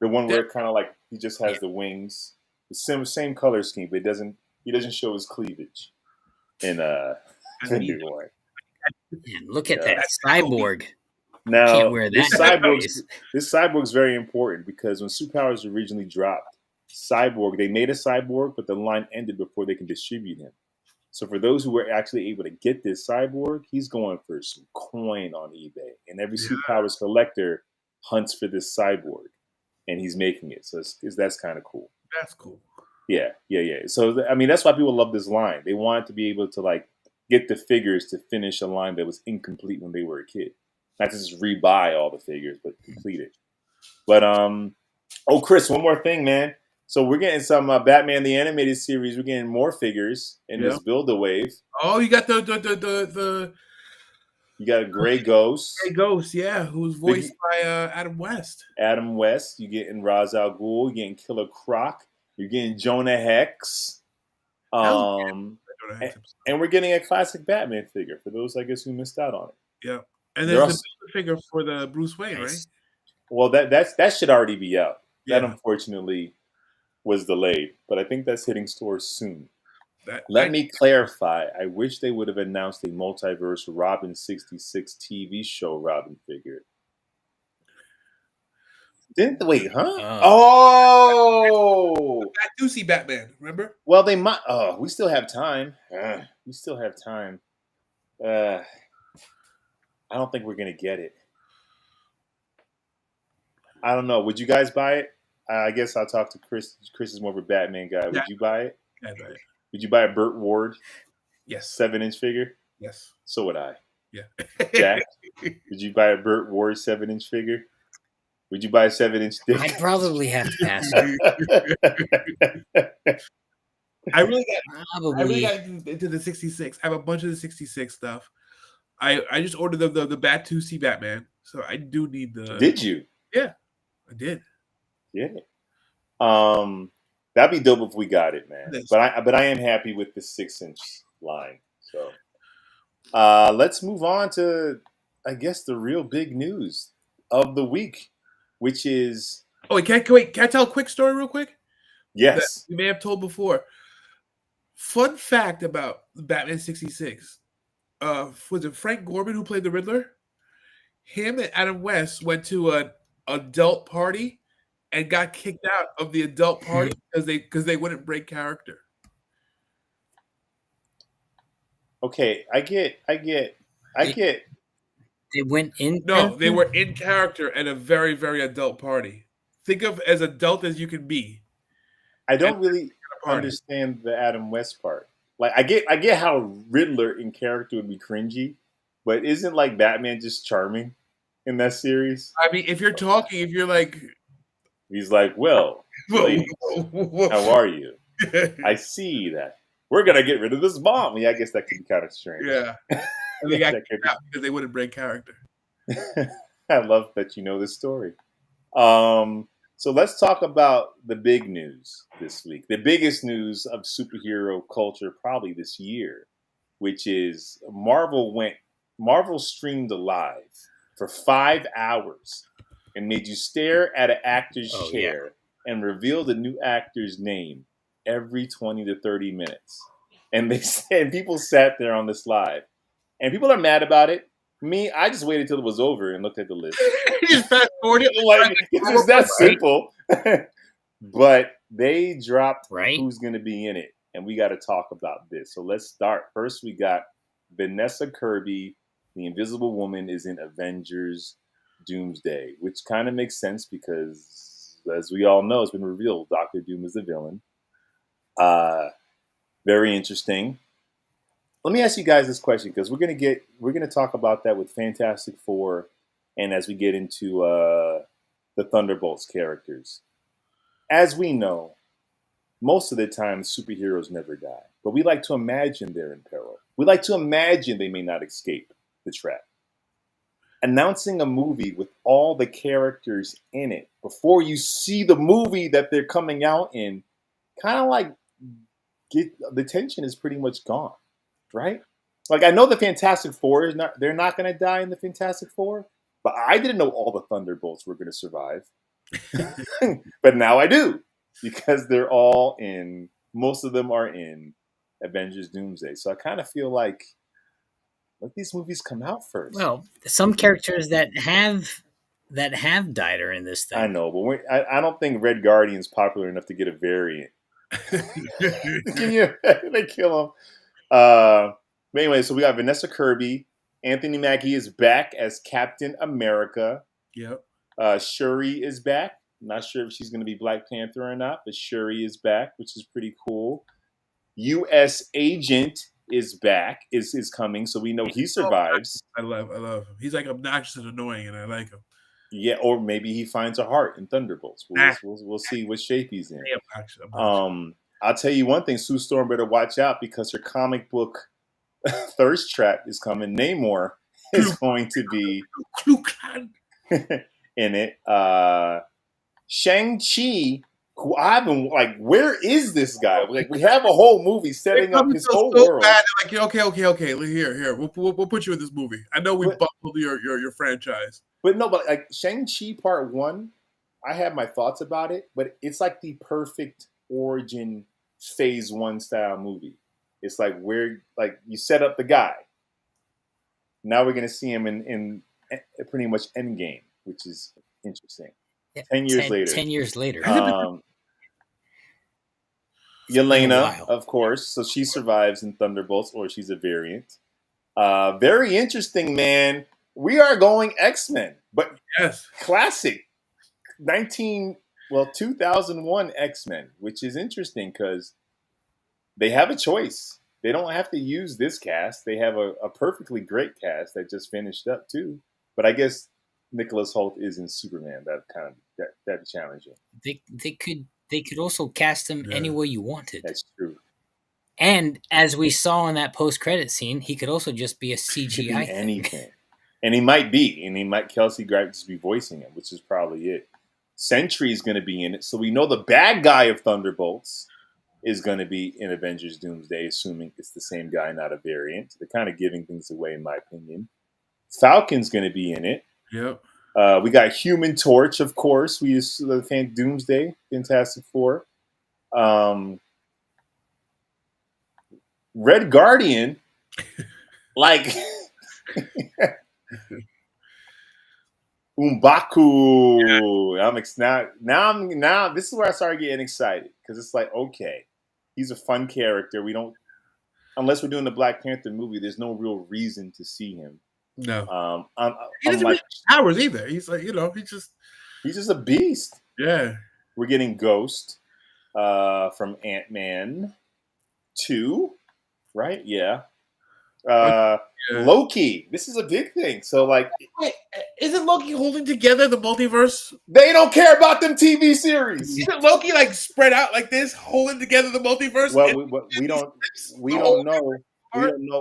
The one where That- it kind of like he just has Yeah. the wings, the same color scheme, but he doesn't show his cleavage in the me, new one. Man, look at Yeah. that cyborg. Can't Now wear that this cyborg's nowadays. very important because when superpowers originally dropped, Cyborg they made a cyborg, but the line ended before they can distribute him. So for those who were actually able to get this cyborg, he's going for some coin on eBay, and every Yeah. superpowers collector hunts for this cyborg, and he's making it. So that's kind of cool. That's cool. Yeah. So I mean, that's why people love this line. They wanted to be able to like get the figures to finish a line that was incomplete when they were a kid, not to just rebuy all the figures, but complete it. But oh, Chris, one more thing, man. So we're getting some Batman the Animated Series. We're getting more figures in Yeah. this Build-A-Wave. Oh, you got the You got a Gray Ghost, Grey Ghost, yeah, who's voiced by Adam West. Adam West. You're getting Ra's al Ghul. You're getting Killer Croc. You're getting Jonah Hex. And we're getting a classic Batman figure for those, I guess, who missed out on it. Yeah, and They're there's also- the figure for the Bruce Wayne, right? Nice. Well, that should already be out. That Yeah. unfortunately was delayed, but I think that's hitting stores soon. That, Let me clarify. I wish they would have announced a multiverse Robin 66 TV show Robin figure. Wait, huh? Oh! I do see Batman. Remember? Well, they might. Oh, we still have time. We still have time. I don't think we're gonna get it. I don't know. Would you guys buy it? I guess I'll talk to Chris. Chris is more of a Batman guy. Would you buy it? Yeah, right. Would you buy a Burt Ward Yes. 7-inch figure? Yes. So would I. Yeah. Jack, would you buy a Burt Ward 7-inch figure? Would you buy a 7-inch dick? I'd probably have to pass. I really Probably. got into the 66. I have a bunch of the 66 stuff. I just ordered the Bat 2C Batman, so I do need the. Did you? Yeah, I did. Yeah. That'd be dope if we got it, man. Yes. But I am happy with the 6-inch line. So let's move on to, I guess, the real big news of the week, which is Oh, wait, can I tell a quick story real quick? yes. That we may have told before. Fun fact about Batman 66. Was it Frank Gorman who played the Riddler? Him and Adam West went to an adult party and got kicked out of the adult party because they wouldn't break character. Okay, I get. They went in. No, they were in character at a very, very adult party. Think of as adult as you can be. I don't really Party. understand the Adam West part. Like, I get how Riddler in character would be cringy, but isn't like Batman just charming in that series? I mean, if you're like, He's like, well, ladies, how are you? I see that we're gonna get rid of this bomb. Yeah, I guess that could be kind of strange. Yeah. And they got That could kicked out because they wouldn't break character. I love that you know this story. So let's talk about the big news this week. The biggest news of superhero culture probably this year, which is Marvel streamed live for 5 hours and made you stare at an actor's chair and reveal the new actor's name every 20 to 30 minutes. And people sat there on this live. And people are mad about it. Me, I just waited till it was over and looked at the list. Just fast forward it. Like, it's just that simple. But they dropped who's going to be in it. And we got to talk about this. So let's start. First, we got Vanessa Kirby, the Invisible Woman, is in Avengers Doomsday, which kind of makes sense because, as we all know, it's been revealed Doctor Doom is the villain. Very interesting. Let me ask you guys this question because we're gonna talk about that with Fantastic Four, and as we get into the Thunderbolts characters. As we know, most of the time superheroes never die, but we like to imagine they're in peril. We like to imagine they may not escape the trap. Announcing a movie with all the characters in it before you see the movie that they're coming out in, kind of like the tension is pretty much gone. Right? Like, I know the Fantastic Four is not, they're not going to die in the Fantastic Four, but I didn't know all the Thunderbolts were going to survive. But now I do, because they're all in, most of them are in Avengers Doomsday. So I kind of feel like, let these movies come out first. Well, some characters that have died are in this thing. I know, but I don't think Red Guardian's popular enough to get a variant. Can you? They kill him. But anyway, so we got Vanessa Kirby. Anthony Mackie is back as Captain America. Yep. Shuri is back. I'm not sure if she's going to be Black Panther or not, but Shuri is back, which is pretty cool. U.S. Agent is back, is coming, so we know he survives. I love him. He's like obnoxious and annoying, and I like him. Yeah, or maybe he finds a heart in Thunderbolts. We'll see what shape he's in. I'll tell you one thing, Sue Storm better watch out, because her comic book thirst trap is coming. Namor is going to be in it. Shang-Chi, who I've been like, where is this guy? Like, we have a whole movie setting up his whole world. Bad. Like, okay. Here. We'll put you in this movie. I know we buckled your franchise. But like Shang-Chi Part 1, I have my thoughts about it, but it's like the perfect origin phase 1 style movie. It's like where, like, you set up the guy. Now we're going to see him in pretty much Endgame, which is interesting. Yeah, 10 years later. 10 years later. Yelena, of course. So she survives in Thunderbolts, or she's a variant. Very interesting, man. We are going X-Men, but yes, classic 2001 X-Men, which is interesting because they have a choice. They don't have to use this cast. They have a perfectly great cast that just finished up too. But I guess Nicholas Hoult is in Superman. That'd challenge him. They could also cast him any way you wanted. That's true. And as we saw in that post-credit scene, he could also just be a CGI thing. Anything. And he might be. And Kelsey Grammer just be voicing him, which is probably it. Sentry's going to be in it. So we know the bad guy of Thunderbolts is going to be in Avengers Doomsday, assuming it's the same guy, not a variant. They're kind of giving things away, in my opinion. Falcon's going to be in it. Yep. We got Human Torch, of course. We use the Doomsday, Fantastic Four. Red Guardian, like M'Baku. Yeah. Now this is where I started getting excited, because it's like, okay, he's a fun character. We don't, unless we're doing the Black Panther movie, there's no real reason to see him. No. He doesn't have powers either. He's like, he's just a beast. Yeah. We're getting Ghost from Ant-Man 2, right? Yeah. Loki. This is a big thing. So, like, wait, isn't Loki holding together the multiverse? They don't care about them TV series. Isn't Loki like spread out like this, holding together the multiverse? Well, we don't know.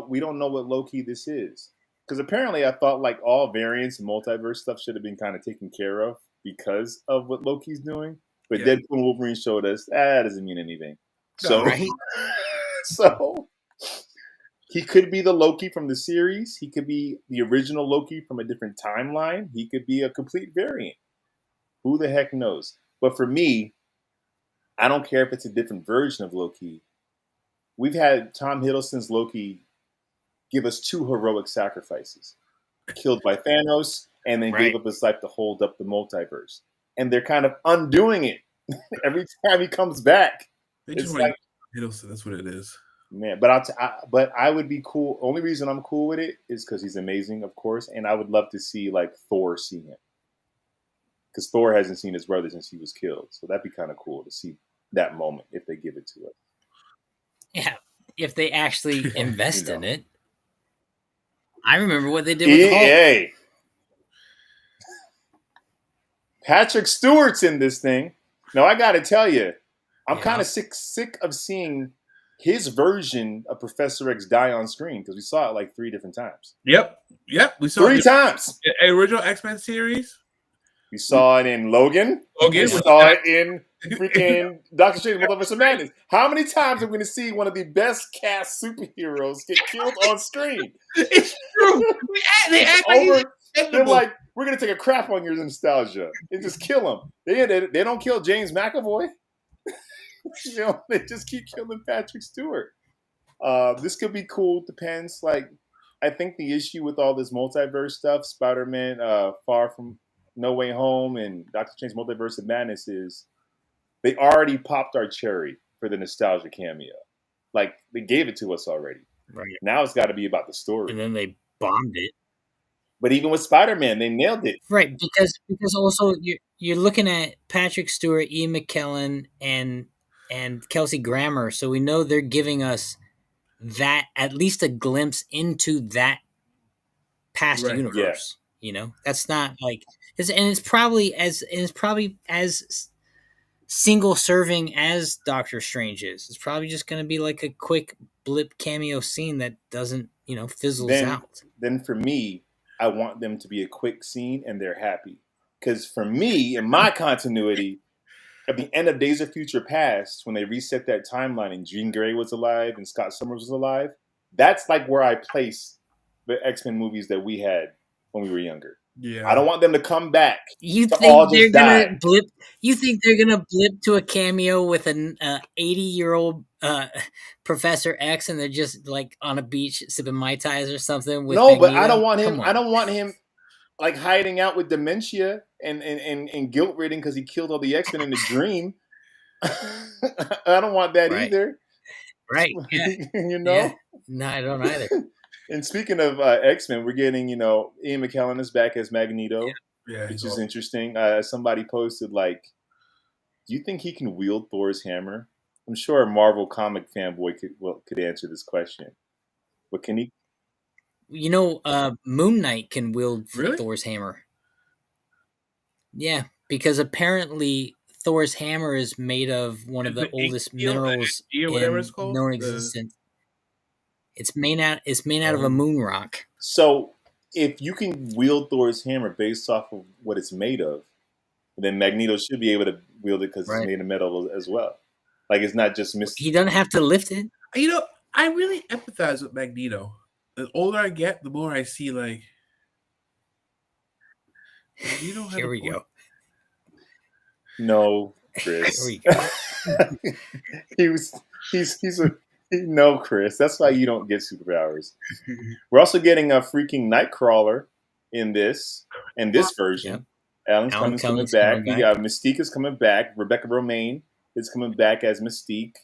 We don't know what Loki this is. Because apparently I thought like all variants and multiverse stuff should have been kind of taken care of because of what Loki's doing. But Deadpool and Wolverine showed us that doesn't mean anything. So, right? So he could be the Loki from the series. He could be the original Loki from a different timeline. He could be a complete variant. Who the heck knows? But for me, I don't care if it's a different version of Loki. We've had Tom Hiddleston's Loki give us 2 heroic sacrifices. Killed by Thanos, and then gave up his life to hold up the multiverse. And they're kind of undoing it every time he comes back. It's like Hiddleston, that's what it is. Man, but I would be cool. Only reason I'm cool with it is because he's amazing, of course, and I would love to see like Thor see him, because Thor hasn't seen his brother since he was killed. So that'd be kind of cool to see that moment if they give it to us. Yeah, if they actually invest in it. I remember what they did with Hulk. Patrick Stewart's in this thing. Now, I got to tell you, I'm kind of sick of seeing his version of Professor X die on screen, because we saw it like 3 different times. Yep. We saw 3 times. Original X-Men series. We saw it in Logan. We saw it in freaking Doctor Strange Multiverse of Madness. How many times are we going to see one of the best cast superheroes get killed on screen? It's true. They It's act like he's over. They're expendable. like, we're going to take a crap on your nostalgia and just kill him. They don't kill James McAvoy. They just keep killing Patrick Stewart. This could be cool. Depends. Like, I think the issue with all this multiverse stuff, Spider-Man, Far From No Way Home, and Doctor Strange Multiverse of Madness is they already popped our cherry for the nostalgia cameo. Like, they gave it to us already. Right. Now it's got to be about the story. And then they bombed it. But even with Spider-Man, they nailed it. Right, because also you're looking at Patrick Stewart, Ian McKellen, and Kelsey Grammer, so we know they're giving us that at least a glimpse into that past universe. Yeah. You know, that's not like it's probably as single serving as Doctor Strange is. It's probably just going to be like a quick blip cameo scene that doesn't fizzles out. Then for me, I want them to be a quick scene and they're happy. Because for me, in my continuity, at the end of Days of Future Past, when they reset that timeline and Jean Grey was alive and Scott Summers was alive, that's like where I place the X-Men movies that we had when we were younger. Yeah. I don't want them to come back. You think they're gonna blip? You think they're gonna blip to a cameo with an 80-year-old Professor X, and they're just like on a beach sipping Mai Tais or something? With no, Magneto? But I don't want him. I don't want him like hiding out with dementia and guilt ridden because he killed all the X-Men in a dream. I don't want that either. Right? Yeah. Yeah. No, I don't either. And speaking of X-Men, we're getting, Ian McKellen is back as Magneto, which is interesting. Somebody posted, like, do you think he can wield Thor's hammer? I'm sure a Marvel comic fanboy could answer this question. But can he? Moon Knight can wield Thor's hammer. Yeah, because apparently Thor's hammer is made of one of the oldest minerals in known existence. It's made out of a moon rock. So, if you can wield Thor's hammer based off of what it's made of, then Magneto should be able to wield it because it's made of metal as well. Like, it's not just He doesn't have to lift it. I really empathize with Magneto. The older I get, the more I see, like, Magneto. Here we go. No, Chris. Here we go. No, Chris. That's why you don't get superpowers. We're also getting a freaking Nightcrawler in this version. Yep. Alan Cummings coming back. We got Mystique is coming back. Rebecca Romijn is coming back as Mystique,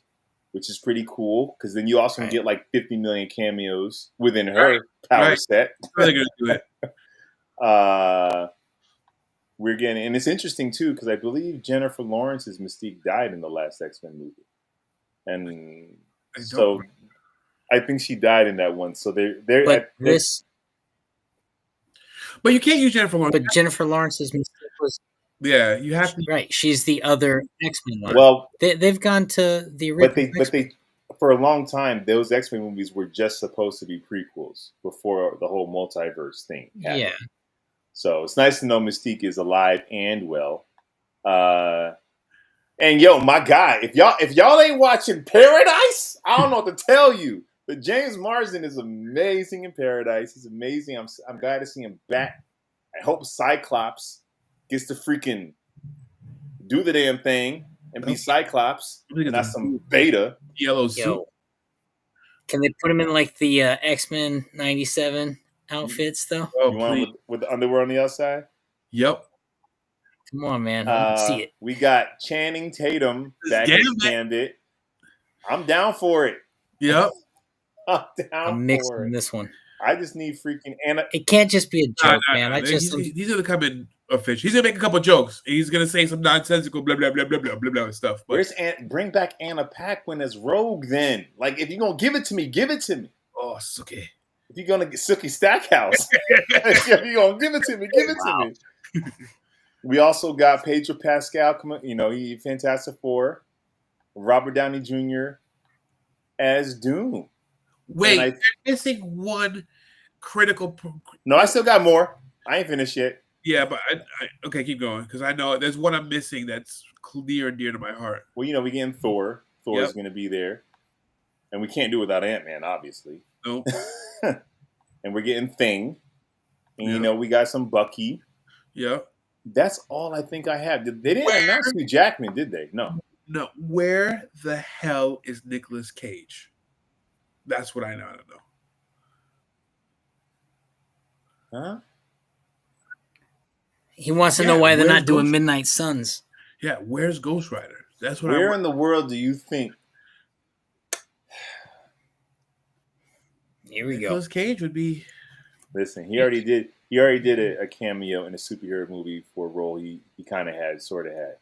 which is pretty cool because then you also get like 50 million cameos within her power set. Really good to do it. We're getting, and it's interesting too because I believe Jennifer Lawrence's Mystique died in the last X-Men movie, and so I think she died in that one. So they're but you can't use Jennifer Lawrence. But Jennifer Lawrence's Mystique was you have to right. She's the other X-Men one. Well, they've gone to the original. But they for a long time those X-Men movies were just supposed to be prequels before the whole multiverse thing happened. Yeah. So it's nice to know Mystique is alive and well. And my guy, if y'all ain't watching Paradise, I don't know what to tell you. But James Marsden is amazing in Paradise. He's amazing. I'm glad to see him back. I hope Cyclops gets to freaking do the damn thing and be Cyclops, not some beta yellow suit. Can they put him in like the X-Men '97 outfits though? Oh, you want with the underwear on the outside? Yep. Come on, man. I want to see it. We got Channing Tatum back as Gambit. I'm down for it. Yep. I'm mixed on this one. I just need freaking Anna. It can't just be a joke, man. He's gonna come in official. He's gonna make a couple jokes. He's gonna say some nonsensical blah blah blah blah blah blah blah stuff. But bring back Anna Paquin as Rogue then. Like if you're gonna give it to me, give it to me. Oh, Suki. If you're gonna get Suki Stackhouse, if you're gonna give it to me, give it to me. We also got Pedro Pascal coming. He Fantastic Four. Robert Downey Jr. as Doom. Wait, you're missing one critical. No, I still got more. I ain't finished yet. Yeah, but okay, keep going because I know there's one I'm missing that's near and dear to my heart. Well, we getting Thor. Thor is Yep. going to be there, and we can't do without Ant-Man, obviously. Nope. And we're getting Thing, and Yep. we got some Bucky. Yep. That's all I think I have. They didn't Where? announce Hugh Jackman, did they? No. No. Where the hell is Nicolas Cage? That's what I know. I don't know. Huh? He wants to Yeah, know why they're where's not doing Ghost- Midnight Suns. Yeah, where's Ghost Rider? That's what I Where want. in the world do you think Here we go. Nicolas Cage would be. Listen, he already did a cameo in a superhero movie for a role he kind of sort of had.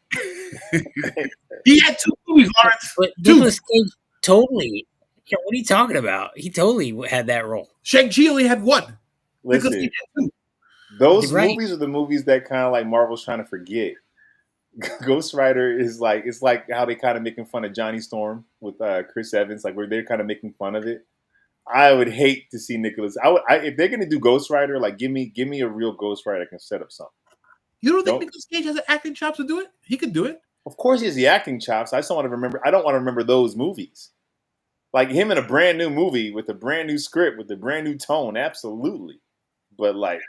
He had 2 movies, Lawrence. But Two. Nicolas Cage totally. Yeah, what are you talking about? He totally had that role. Shang-Chi only had 1. Nicolas Listen, Cage had 2. those Right. movies are the movies that kind of like Marvel's trying to forget. Ghost Rider is like, it's like how they kind of making fun of Johnny Storm with Chris Evans, like where they're kind of making fun of it. I would hate to see Nicholas. If they're gonna do Ghost Rider, like give me a real Ghost Rider that can set up something. You don't think Nicolas Cage has the acting chops to do it? He could do it. Of course, he has the acting chops. I just don't want to remember. I don't want to remember those movies. Like him in a brand new movie with a brand new script with a brand new tone, absolutely. But like,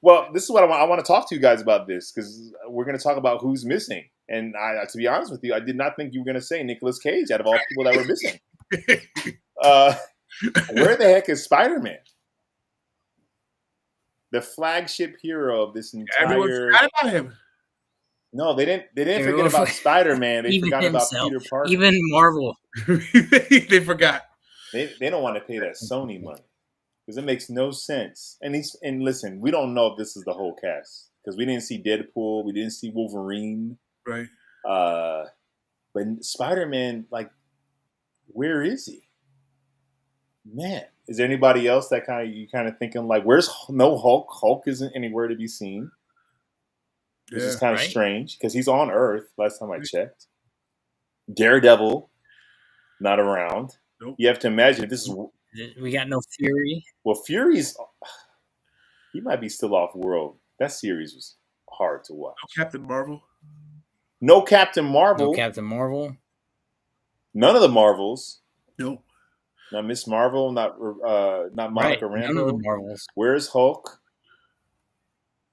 well, this is what I want to talk to you guys about this because we're going to talk about who's missing. And to be honest with you, I did not think you were going to say Nicolas Cage out of all people that were missing. Where the heck is Spider-Man? The flagship hero of this entire. Everyone forgot about him. No, they didn't forget about Spider-Man. They forgot himself. about Peter Parker. Even Marvel. They forgot. They don't want to pay that Sony money because it makes no sense. And listen, we don't know if this is the whole cast because we didn't see Deadpool, we didn't see Wolverine, right? But Spider-Man, like, where is he? Man, is there anybody else that you kind of thinking like, where's no Hulk? Hulk isn't anywhere to be seen. Which is kind of strange because he's on Earth. Last time I checked, Daredevil not around. Nope. You have to imagine if this is. We got no Fury. Well, Fury's he might be still off world. That series was hard to watch. No Captain Marvel. No Captain Marvel. No Captain Marvel. None of the Marvels. Nope. Not Miss Marvel. Not Monica Rambeau. None of the Marvels. Where's Hulk?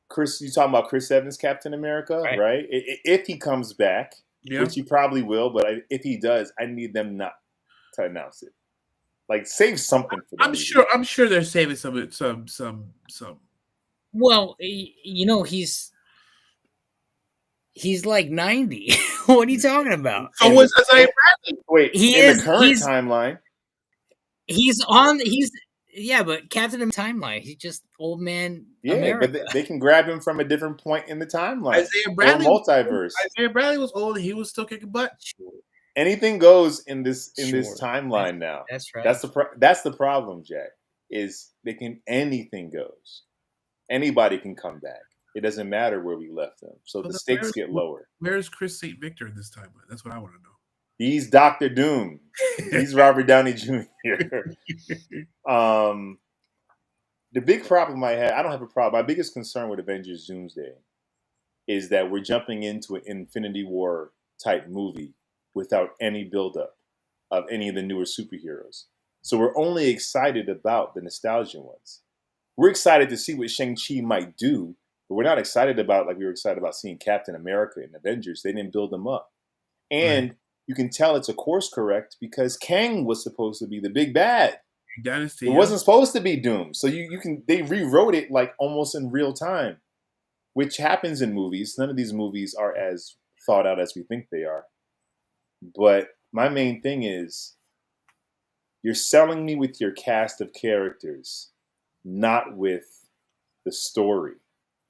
Chris, you talking about Chris Evans, Captain America, right? If he comes back, which he probably will, but if he does, I need them not to announce it. Like, save something for them. I'm sure they're saving some. Well, he's like 90. What are you talking about? So was Isaiah Bradley. Wait, in the current timeline, yeah, but Captain America timeline. He's just old man. Yeah, America. but they can grab him from a different point in the timeline. Isaiah Bradley, multiverse. Isaiah Bradley was old. And he was still kicking butt. Anything goes in this timeline now. That's right. That's the problem, Jack. Is anything goes. Anybody can come back. It doesn't matter where we left them. So the stakes get lower. Where's Chris St. Victor in this timeline? That's what I want to know. He's Dr. Doom. He's Robert Downey Jr. The big problem I don't have a problem. My biggest concern with Avengers Doomsday is that we're jumping into an Infinity War type movie without any buildup of any of the newer superheroes. So we're only excited about the nostalgia ones. We're excited to see what Shang-Chi might do, but we're not excited about, like we were excited about seeing Captain America and Avengers. They didn't build them up. And you can tell it's a course correct because Kang was supposed to be the big bad. Dynasty. It wasn't supposed to be Doom. So they rewrote it like almost in real time, which happens in movies. None of these movies are as thought out as we think they are. But my main thing is you're selling me with your cast of characters, not with the story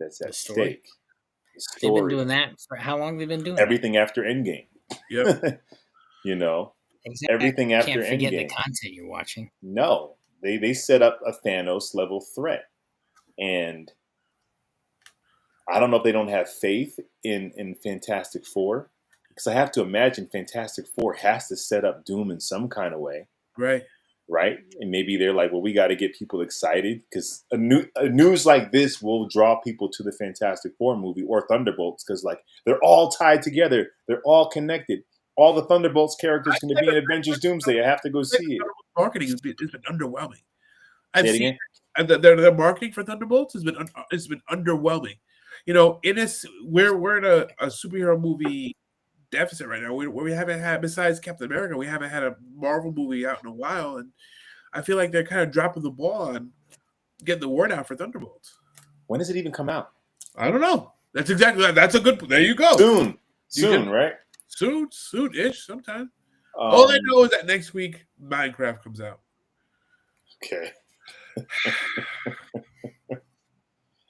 that's at stake. The story. They've been doing that for how long? They've been doing everything after Endgame. Yep. Exactly. Everything after Can't forget Endgame. the content you're watching. No, they set up a Thanos level threat, and I don't know if they don't have faith in Fantastic Four, because I have to imagine Fantastic Four has to set up Doom in some kind of way. Right. right? And maybe they're like, well, we got to get people excited because a news like this will draw people to the Fantastic Four movie or Thunderbolts because like they're all tied together, they're all connected. All the Thunderbolts characters going to be in Avengers Doomsday. I have to go see it. Marketing has been underwhelming. Say it again. Their marketing for Thunderbolts has been underwhelming. You know, we're in a superhero movie deficit right now. We haven't had, besides Captain America, we haven't had a Marvel movie out in a while, and I feel like they're kind of dropping the ball on getting the word out for Thunderbolts. When does it even come out? I don't know. That's exactly that's a good. There you go. Soon, right? Soon-ish, sometime. All I know is that next week Minecraft comes out. Okay.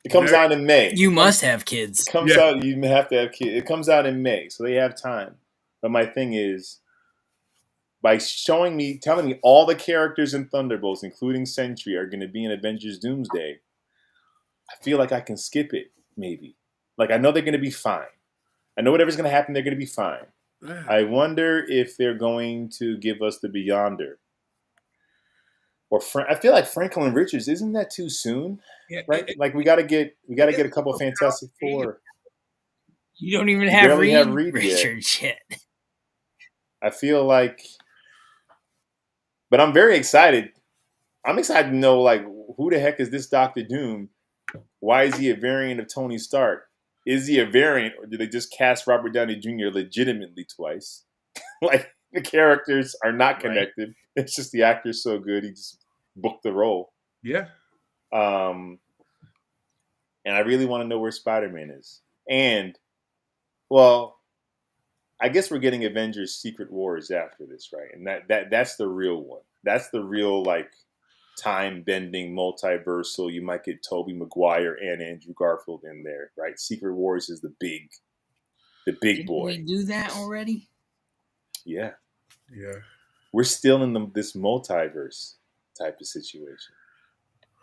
It comes out in May. You must have kids. It comes out. You have to have kids. It comes out in May, so they have time. But my thing is, by telling me all the characters in Thunderbolts, including Sentry, are going to be in Avengers Doomsday, I feel like I can skip it. Maybe. Like I know they're going to be fine. I know whatever's going to happen, they're going to be fine. I wonder if they're going to give us the Beyonder. Or I feel like Franklin Richards, isn't that too soon? Yeah, right? Like we gotta get a couple of Fantastic Four. You don't even have Reed Richards yet. I feel like, but I'm very excited. I'm excited to know like who the heck is this Doctor Doom? Why is he a variant of Tony Stark? Is he a variant, or did they just cast Robert Downey Jr. legitimately twice? Like the characters are not connected. Right. It's just the actor's so good he just booked the role. Yeah. And I really want to know where Spider-Man is. And well, I guess we're getting Avengers Secret Wars after this, right? And that's the real one. That's the real like time-bending multiversal. You might get Tobey Maguire and Andrew Garfield in there, right? Secret Wars is the big boy. Did we do that already? Yeah. Yeah. We're still in this multiverse type of situation.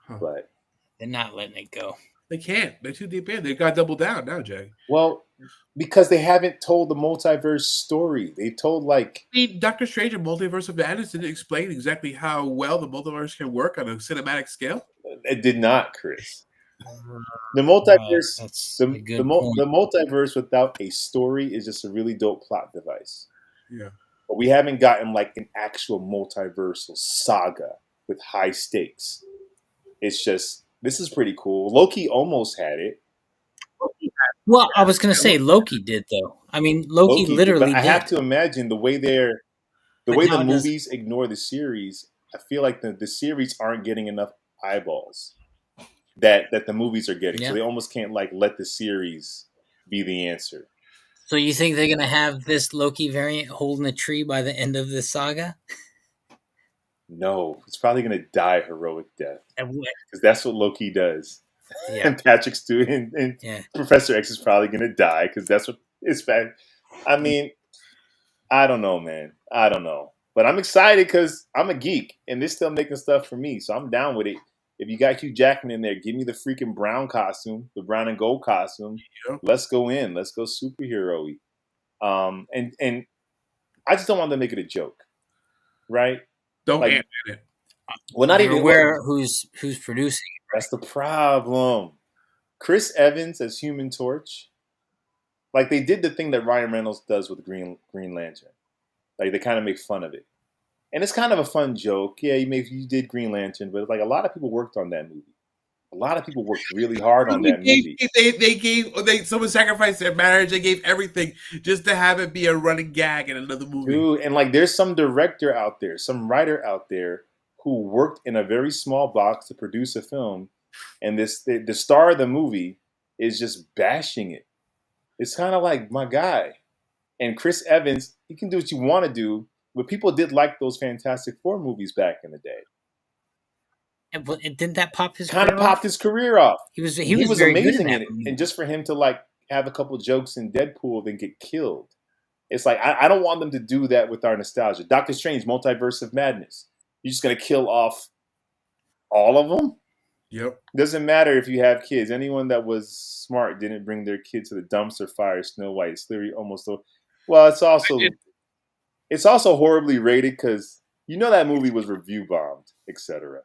But they're not letting it go. They can't. They're too deep in. They got double down now, Jay. Well, because they haven't told the multiverse story. They told like Doctor Strange and Multiverse of Madness didn't explain exactly how well the multiverse can work on a cinematic scale. It did not, Chris. The multiverse, the multiverse without a story is just a really dope plot device. Yeah. But we haven't gotten like an actual multiversal saga with high stakes. It's just, this is pretty cool. Loki almost had it. Well, I was going to say Loki did though. I mean, Loki literally did. I have to imagine the way the movies ignore the series. I feel like the series aren't getting enough eyeballs that the movies are getting. Yeah. So they almost can't like let the series be the answer. So you think they're going to have this Loki variant holding a tree by the end of this saga? No, it's probably going to die a heroic death because that's what Loki does. Yeah. And Patrick Stewart and Professor X is probably going to die because that's what it's bad. I mean, I don't know, man. I don't know. But I'm excited because I'm a geek and they're still making stuff for me. So I'm down with it. If you got Hugh Jackman in there, give me the freaking brown costume, the brown and gold costume. Yep. Let's go in. Let's go superhero-y. And I just don't want them to make it a joke. Right? Don't animate it. Well, not even aware who's producing it. That's the problem. Chris Evans as Human Torch. Like they did the thing that Ryan Reynolds does with Green Lantern. Like they kind of make fun of it. And it's kind of a fun joke. Yeah, you did Green Lantern, but like a lot of people worked on that movie. A lot of people worked really hard on that movie. Someone sacrificed their marriage. They gave everything just to have it be a running gag in another movie. Dude, and like there's some director out there, some writer out there who worked in a very small box to produce a film, and the star of the movie is just bashing it. It's kind of like, my guy. And Chris Evans, he can do what you want to do, but people did like those Fantastic Four movies back in the day. And didn't that pop his kind of popped his career off? He was very amazing in it. And just for him to like have a couple jokes in Deadpool then get killed, it's like I don't want them to do that with our nostalgia. Doctor Strange, Multiverse of Madness. You're just gonna kill off all of them? Yep. Doesn't matter if you have kids. Anyone that was smart didn't bring their kids to the dumpster fire. Snow White. It's literally almost. Well, it's also horribly rated because you know that movie was review bombed. etc.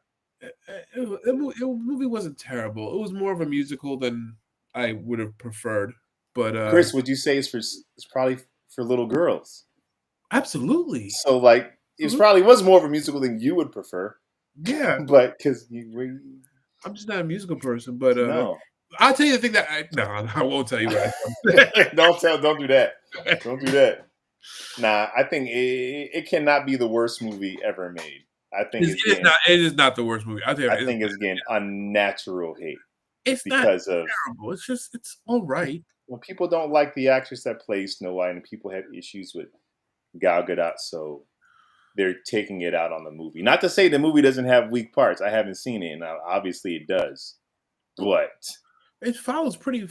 The movie wasn't terrible. It was more of a musical than I would have preferred. But Chris, would you say it's probably for little girls? absolutely, So like, it probably was more of a musical than you would prefer, yeah. but because I'm just not a musical person. But no, I'll tell you the thing that I won't tell you what I don't do that. Don't do that. Nah, I think it cannot be the worst movie ever made. I think it is not the worst movie. I'll tell you. I think it's getting unnatural hate It's not because of terrible. It's all right. when people don't like the actress that plays Snow White, and people have issues with Gal Gadot, so they're taking it out on the movie. Not to say the movie doesn't have weak parts. I haven't seen it, and obviously it does. But It follows pretty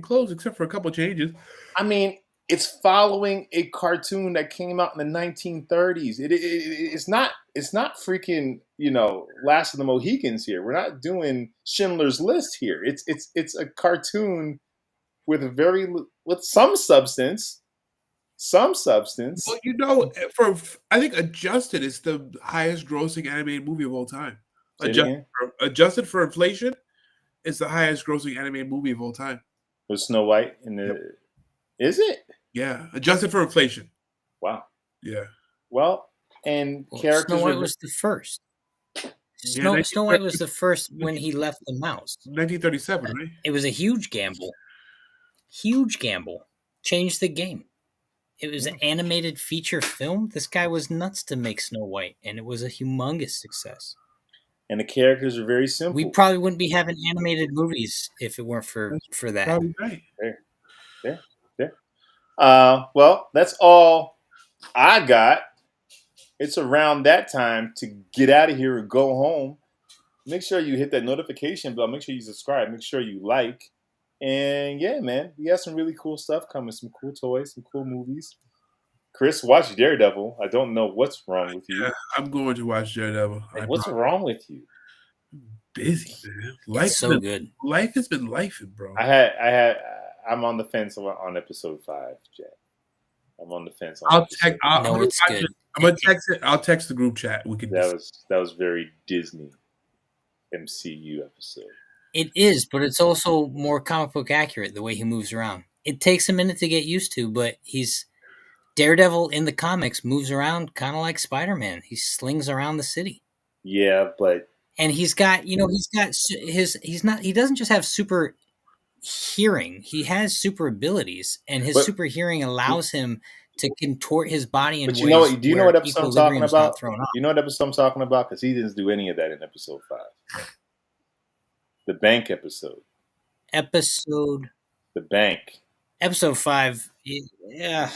close, except for a couple changes. I mean, it's following a cartoon that came out in the 1930s. It's not freaking Last of the Mohicans here. We're not doing Schindler's List here. It's a cartoon with some substance. Some substance. Well, I think Adjusted is the highest grossing animated movie of all time. Adjusted for inflation, it's the highest grossing animated movie of all time. With Snow White in the Yep. Is it? Yeah, adjusted for inflation. Wow. Yeah. Well, and characters Snow White was the first. Snow White was the first when he left the mouse. 1937, right? It was a huge gamble. Huge gamble. Changed the game. It was an animated feature film. This guy was nuts to make Snow White, and it was a humongous success. And the characters are very simple. We probably wouldn't be having animated movies if it weren't for that. Probably right. There. Well, that's all I got. It's around that time to get out of here and go home. Make sure you hit that notification bell. Make sure you subscribe. Make sure you like. And yeah, man, we got some really cool stuff coming. Some cool toys, some cool movies. Chris, watch Daredevil. I don't know what's wrong with you. Yeah, I'm going to watch Daredevil. What's wrong with you? Busy, man. It's so good. Life has been lifing, bro. I'm on the fence on episode 5, Jack. I'm on the fence. It's good. I'm gonna text it. I'll text the group chat. That was very Disney MCU episode. It is, but it's also more comic book accurate the way he moves around. It takes a minute to get used to, but Daredevil in the comics moves around kind of like Spider-Man. He slings around the city. Yeah, but he doesn't just have super hearing. He has super abilities, and his super hearing allows him to contort his body in ways. But do you know what episode I'm talking about? You know what episode I'm talking about? Because he didn't do any of that in episode 5. The bank episode. The bank. Episode 5. Yeah.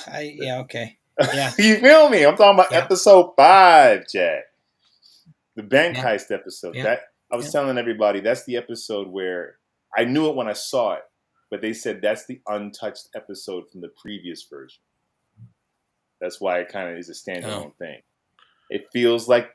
Okay. Yeah. You feel me? I'm talking about episode 5, Jack. The bank heist episode. Yeah. I was telling everybody that's the episode where I knew it when I saw it, but they said that's the untouched episode from the previous version. That's why it kind of is a standalone thing. It feels like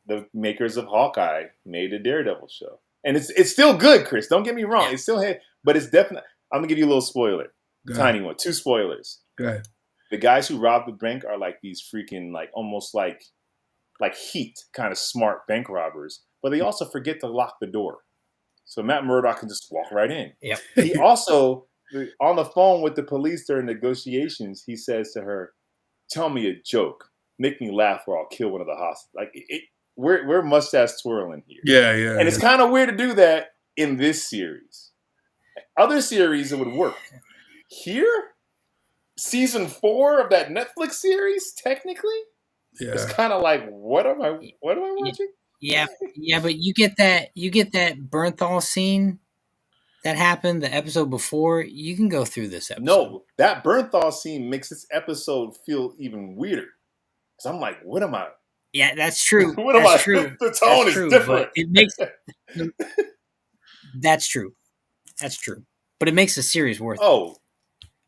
the makers of Hawkeye made a Daredevil show. And it's still good, Chris. Don't get me wrong. It's still but it's definitely. I'm gonna give you a little spoiler. Tiny one. 2 spoilers. Go ahead. The guys who robbed the bank are like these freaking almost like Heat kind of smart bank robbers, but they also forget to lock the door. So Matt Murdock can just walk right in. Yep. He also, on the phone with the police during negotiations, he says to her, "Tell me a joke. Make me laugh or I'll kill one of the hostages." We're mustache twirling here. Yeah. And it's kind of weird to do that in this series. Other series, it would work. Here, season 4 of that Netflix series, technically, it's kind of like, what am I watching? Yeah, but you get that Bernthal scene that happened the episode before. You can go through this episode. No, that Bernthal scene makes this episode feel even weirder. Because I'm like, what am I? Yeah, that's true. That's true. The tone is different. It makes That's true. But it makes the series worth it.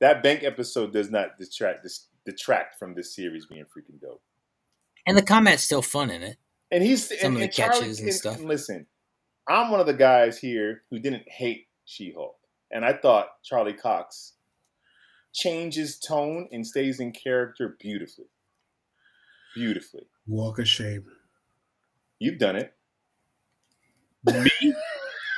That bank episode does not detract from this series being freaking dope. And the combat's still fun in it. And he's some of the catches and stuff. Listen, I'm one of the guys here who didn't hate She-Hulk, and I thought Charlie Cox changes tone and stays in character beautifully. beautifully. Walk of shame. You've done it. Me?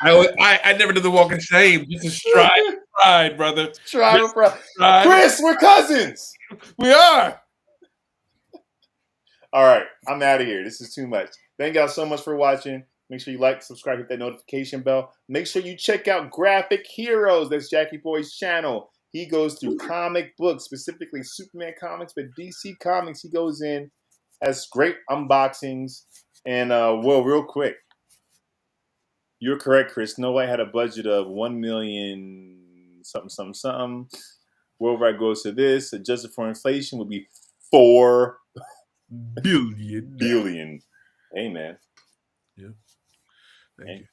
I never did the walk of shame. This is stride, brother. Stride, bro. Stride. Chris, we're cousins. We are. All right, I'm out of here. This is too much. Thank y'all so much for watching. Make sure you like, subscribe, hit that notification bell. Make sure you check out Graphic Heroes. That's Jackie Boy's channel. He goes through comic books, specifically Superman comics, but DC comics. He goes in, has great unboxings. And, well, real quick. You're correct, Chris. Snow White had a budget of $1 million something. Worldwide goes to this. Adjusted for inflation would be $4 billion. Hey, man. Yeah. Thank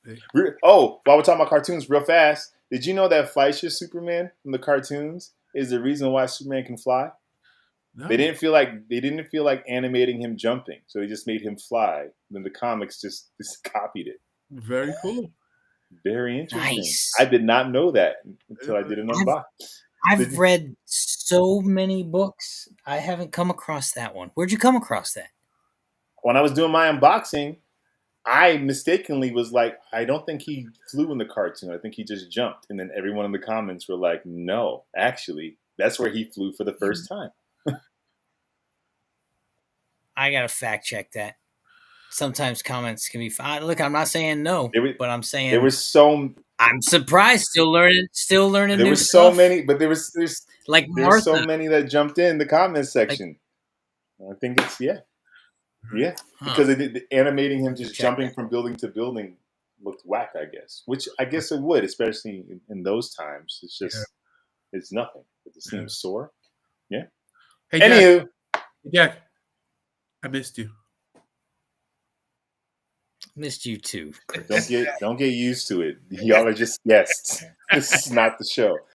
you. Oh, while we're talking about cartoons real fast, did you know that Fleischer's Superman from the cartoons is the reason why Superman can fly? No. They didn't feel like animating him jumping, so they just made him fly. Then the comics just copied it. Very cool. Very interesting. Nice. I did not know that until I did an unbox. I've read so many books. I haven't come across that one. Where'd you come across that? When I was doing my unboxing, I mistakenly was like, I don't think he flew in the cartoon. I think he just jumped. And then everyone in the comments were like, no, actually, that's where he flew for the first time. I gotta fact check that. Sometimes comments can be fine. Look, I'm not saying no, but I'm saying there was so. I'm surprised. Still learning. There New were stuff. so many, but there's like there's Martha. so many that jumped in the comment section. I think it's because they did animating him just jumping from building to building looked whack. I guess, which I guess it would, especially in those times. It's just it's nothing. It just seems sore. Yeah. Hey, Anywho, Jack, I missed you. Missed you too. Don't get used to it. Y'all are just guests. This is not the show.